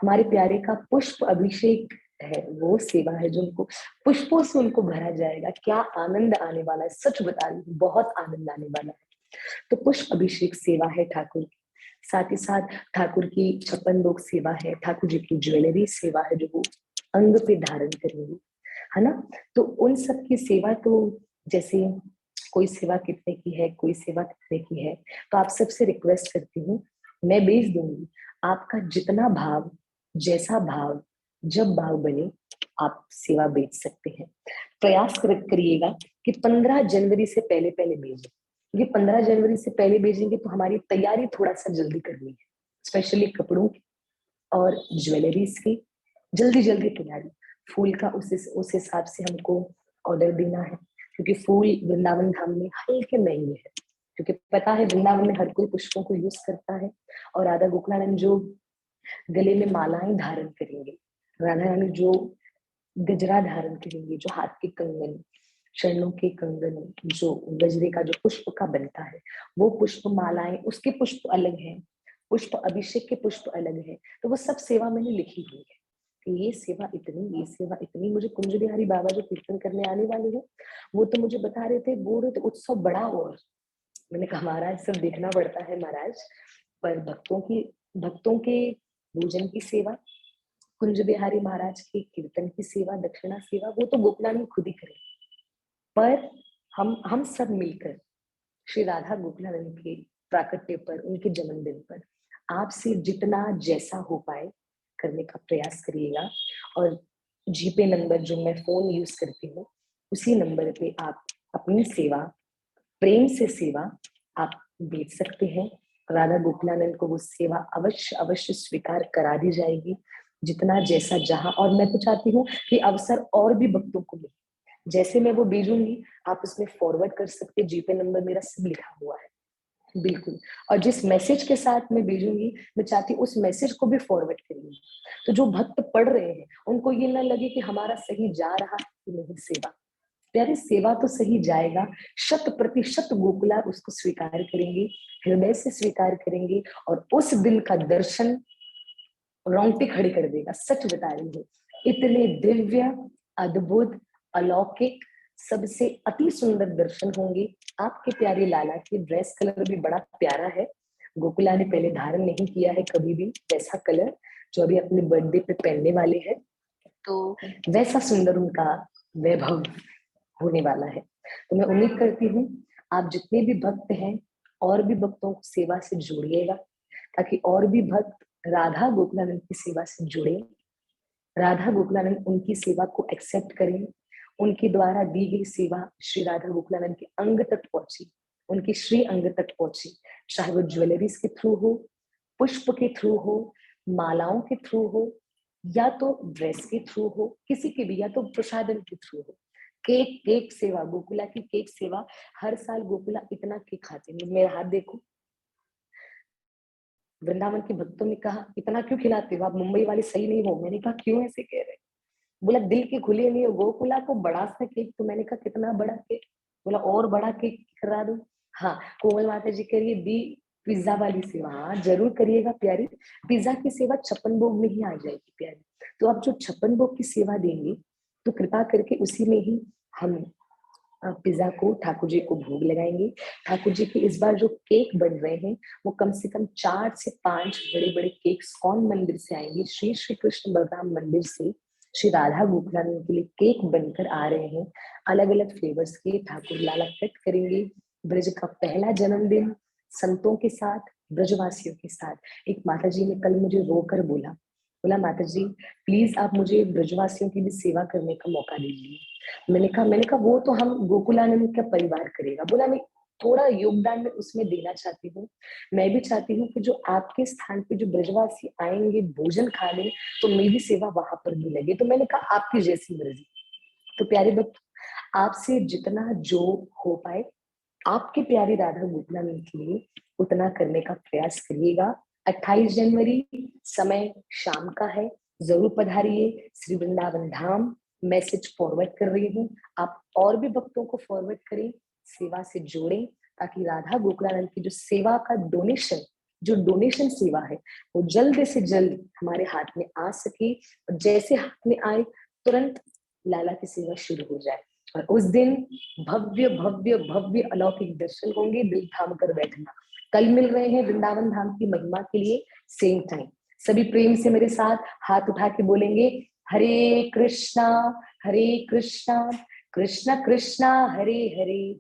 हमारे प्यारे का पुष्प अभिषेक है वो सेवा है, जो उनको पुष्पों से उनको भरा जाएगा। क्या आनंद आने वाला है, सच बता रही हूँ, बहुत आनंद आने वाला है। तो पुष्प अभिषेक सेवा है ठाकुर की, साथ ही साथ ठाकुर की 56 भोग सेवा है, ठाकुर जी की ज्वेलरी सेवा है जो वो अंग पे धारण करेंगे, है ना। तो उन सब की सेवा, तो जैसे कोई सेवा कितने की है, कोई सेवा कितने की है, तो आप सबसे रिक्वेस्ट करती हूँ, मैं भेज दूंगी, आपका जितना भाव, जैसा भाव, जब भाव बने, आप सेवा बेच सकते हैं। प्रयास करिएगा कि 15 जनवरी से पहले पहले भेजें, क्योंकि 15 जनवरी से पहले भेजेंगे तो हमारी तैयारी थोड़ा सा जल्दी करनी है, स्पेशली कपड़ों की और ज्वेलरीज की, जल्दी जल्दी तैयारी। फूल का उस हिसाब से हमको ऑर्डर देना है, क्योंकि फूल वृंदावन धाम में हल्के महंगे हैं, क्योंकि पता है वृंदावन में हर कोई पुष्पों को यूज करता है। और राधा गोकुलानंद जो गले में मालाएं धारण करेंगे, राधा रानी जो गजरा धारण करेंगे, जो हाथ के कंगन, चरणों के कंगन, जो गजरे का जो पुष्प का बनता है, वो पुष्प मालाएं, उसके पुष्प अलग हैं, पुष्प अभिषेक के पुष्प अलग है। तो वो सब सेवा मैंने लिखी हुई है कि ये सेवा इतनी, ये सेवा इतनी। मुझे कुंज बिहारी बाबा जो कीर्तन करने आने वाले हैं, वो तो मुझे बता रहे थे, बोल रहे थे उत्सव बड़ा। और मैंने कहा महाराज सब देखना पड़ता है महाराज, पर भक्तों के भोजन की सेवा, कुंज बिहारी महाराज के कीर्तन की सेवा, दक्षिणा सेवा, वो तो गोकुलानंद खुद ही करे। पर हम सब मिलकर श्री राधा गोकुलानंद के प्राकट्य पर, उनके जन्मदिन पर, आपसे जितना जैसा हो पाए करने का प्रयास करिएगा। और जीपे नंबर जो मैं फोन यूज करती हूँ, उसी नंबर पे आप अपनी सेवा, प्रेम से सेवा आप भेज सकते हैं। राधा गोकुलानंद को वो सेवा अवश्य अवश्य स्वीकार करा दी जाएगी, जितना जैसा जहां। और मैं तो चाहती हूँ कि अवसर और भी भक्तों को मिले, जैसे मैं वो भेजूंगी आप उसमें फॉरवर्ड कर सकते, जीपे नंबर मेरा सब लिखा हुआ है, बिल्कुल। और जिस मैसेज के साथ मैं भेजूंगी, मैं चाहती हूँ उस मैसेज को भी फॉरवर्ड करिए, तो जो भक्त पढ़ रहे हैं उनको ये ना लगे कि हमारा सही जा रहा है कि नहीं सेवा। प्यारे सेवा तो सही जाएगा, 100% गोकुला उसको स्वीकार करेंगे, हृदय से स्वीकार करेंगे, और उस दिन का दर्शन रोंगटे खड़े कर देगा। सच बता रही हूँ, इतने दिव्य, अद्भुत, अलौकिक सबसे अति सुंदर दर्शन होंगे। आपके प्यारे लाला की ड्रेस कलर भी बड़ा प्यारा है। गोकुला ने पहले धारण नहीं किया है कभी भी वैसा कलर, जो अभी अपने बर्थडे पे पहनने वाले हैं, तो वैसा सुंदर उनका वैभव होने वाला है। तो मैं उम्मीद करती हूँ आप जितने भी भक्त हैं और भी भक्तों को सेवा से जोड़िएगा, ताकि और भी भक्त राधा गोकुलानंद की सेवा से जुड़े, राधा गोकुलानंद उनकी सेवा को एक्सेप्ट करें, उनके द्वारा दी गई सेवा श्री राधा गोकुलानंद के अंग तक पहुंची, उनके श्री अंग तक पहुंची, चाहे वो ज्वेलरीज के थ्रू हो, पुष्प के थ्रू हो, मालाओं के थ्रू हो, या तो ड्रेस के थ्रू हो, किसी के भी, या तो प्रसादन के थ्रू हो। केक केक सेवा, गोकुला की केक सेवा, हर साल गोकुला इतना केक खाते हैं। मेरा हाथ देखो, वृंदावन के भक्तों ने कहा इतना क्यों खिलाते हो आप, मुंबई वाले सही नहीं हो। मैंने कहा क्यों ऐसे कह रहे हैं? बोला दिल के खुले नहीं हो, गोकुला को बड़ा सा केक। तो मैंने कहा कितना बड़ा केक? बोला और बड़ा केक करा दो। हाँ, कोमल माता जी कह रही है दी पिज्जा वाली सेवा। हाँ जरूर करिएगा प्यारी, पिज्जा की सेवा 56 भोग में ही आ जाएगी प्यारी। तो आप जो 56 भोग की सेवा देंगे, तो कृपा करके उसी में ही हम पिज्जा को ठाकुर जी को भोग लगाएंगे। ठाकुर जी के इस बार जो केक बन रहे हैं, वो कम से कम 4 से 5 बड़े बड़े केक कौन मंदिर से आएंगे? श्री श्री कृष्ण बलराम मंदिर से श्री राधा गोकुलानंद के लिए केक बनकर आ रहे हैं, अलग अलग फ्लेवर्स के। ठाकुर लाला कट करेंगे। ब्रज का पहला जन्मदिन संतों के साथ, ब्रजवासियों के साथ। एक माता जी ने कल मुझे रोकर बोला, बोला माता जी प्लीज आप मुझे ब्रजवासियों की भी सेवा करने का मौका दीजिए। मैंने कहा वो तो हम गोकुलानंद का परिवार करेगा। बोला मैं थोड़ा योगदान में उसमें देना चाहती हूँ। मैं भी चाहती हूँ कि जो आपके स्थान पे जो ब्रजवासी आएंगे भोजन खाने, तो मेरी सेवा वहां पर भी लगे। तो मैंने कहा आपकी जैसी मर्जी। तो प्यारे भक्त, आपसे जितना जो हो पाए आपके प्यारे राधा गोकुलानंद के लिए उतना करने का प्रयास करिएगा। 28 जनवरी समय शाम का है, जरूर पधारिए श्री वृंदावन धाम। मैसेज फॉरवर्ड कर रही हूँ, आप और भी भक्तों को फॉरवर्ड करें, सेवा से जोड़ें, ताकि राधा गोकुलानंद की जो सेवा का डोनेशन, जो डोनेशन सेवा है, वो जल्द से जल्द हमारे हाथ में आ सके। और जैसे हाथ में आए तुरंत लाला की सेवा शुरू हो जाए। और उस दिन भव्य भव्य भव्य अलौकिक दर्शन होंगे। दिल थाम कर बैठना। कल मिल रहे हैं वृंदावन धाम की महिमा के लिए, सेम टाइम। सभी प्रेम से मेरे साथ हाथ उठा के बोलेंगे, हरे कृष्णा कृष्णा कृष्णा हरे हरे,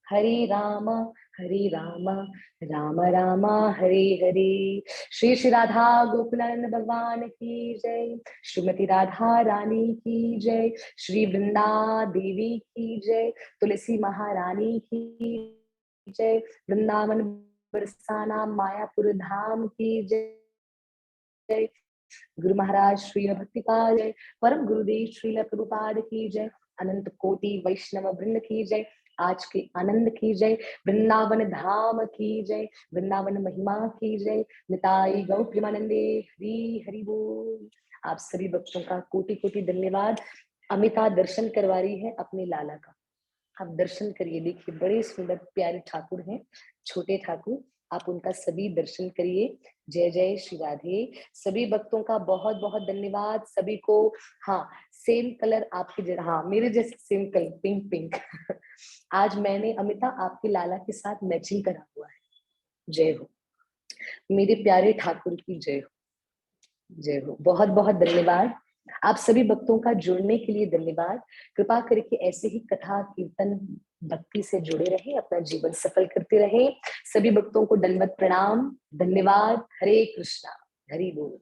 हरे राम राम राम हरे हरे। श्री श्री राधा गोकुलानंद भगवान की जय, श्रीमती राधा रानी की जय, श्री वृंदा देवी की जय, तुलसी महारानी की जय, वृंदावन बरसाना मायापुर धाम की जय, गुरु महाराज श्री भक्ति का जय, परम गुरुदेव श्री प्रभुपाद की जय, अनंत कोटि वैष्णव वृंद की जय, आज के आनंद की जय, वृंदावन धाम की जय, वृंदावन महिमा की जय, निताई गौ प्रेमानंदे हरि हरि बोल। आप सभी भक्तों का कोटि कोटि धन्यवाद। अमिता दर्शन करवा रही है अपने लाला का, आप दर्शन करिए। देखिए बड़े सुंदर प्यारे ठाकुर हैं, छोटे ठाकुर, आप उनका सभी दर्शन करिए। जय जय श्री राधे। सभी भक्तों का बहुत बहुत धन्यवाद। सभी को, हाँ सेम कलर आपके जैसा, हाँ मेरे जैसे सेम कलर, पिंक पिंक आज मैंने अमिता आपके लाला के साथ मैचिंग करा हुआ है। जय हो मेरे प्यारे ठाकुर की, जय हो जय हो। बहुत बहुत धन्यवाद। आप सभी भक्तों का जुड़ने के लिए धन्यवाद। कृपा करके ऐसे ही कथा कीर्तन भक्ति से जुड़े रहे, अपना जीवन सफल करते रहे। सभी भक्तों को दंडवत प्रणाम, धन्यवाद। हरे कृष्णा, हरि बोल।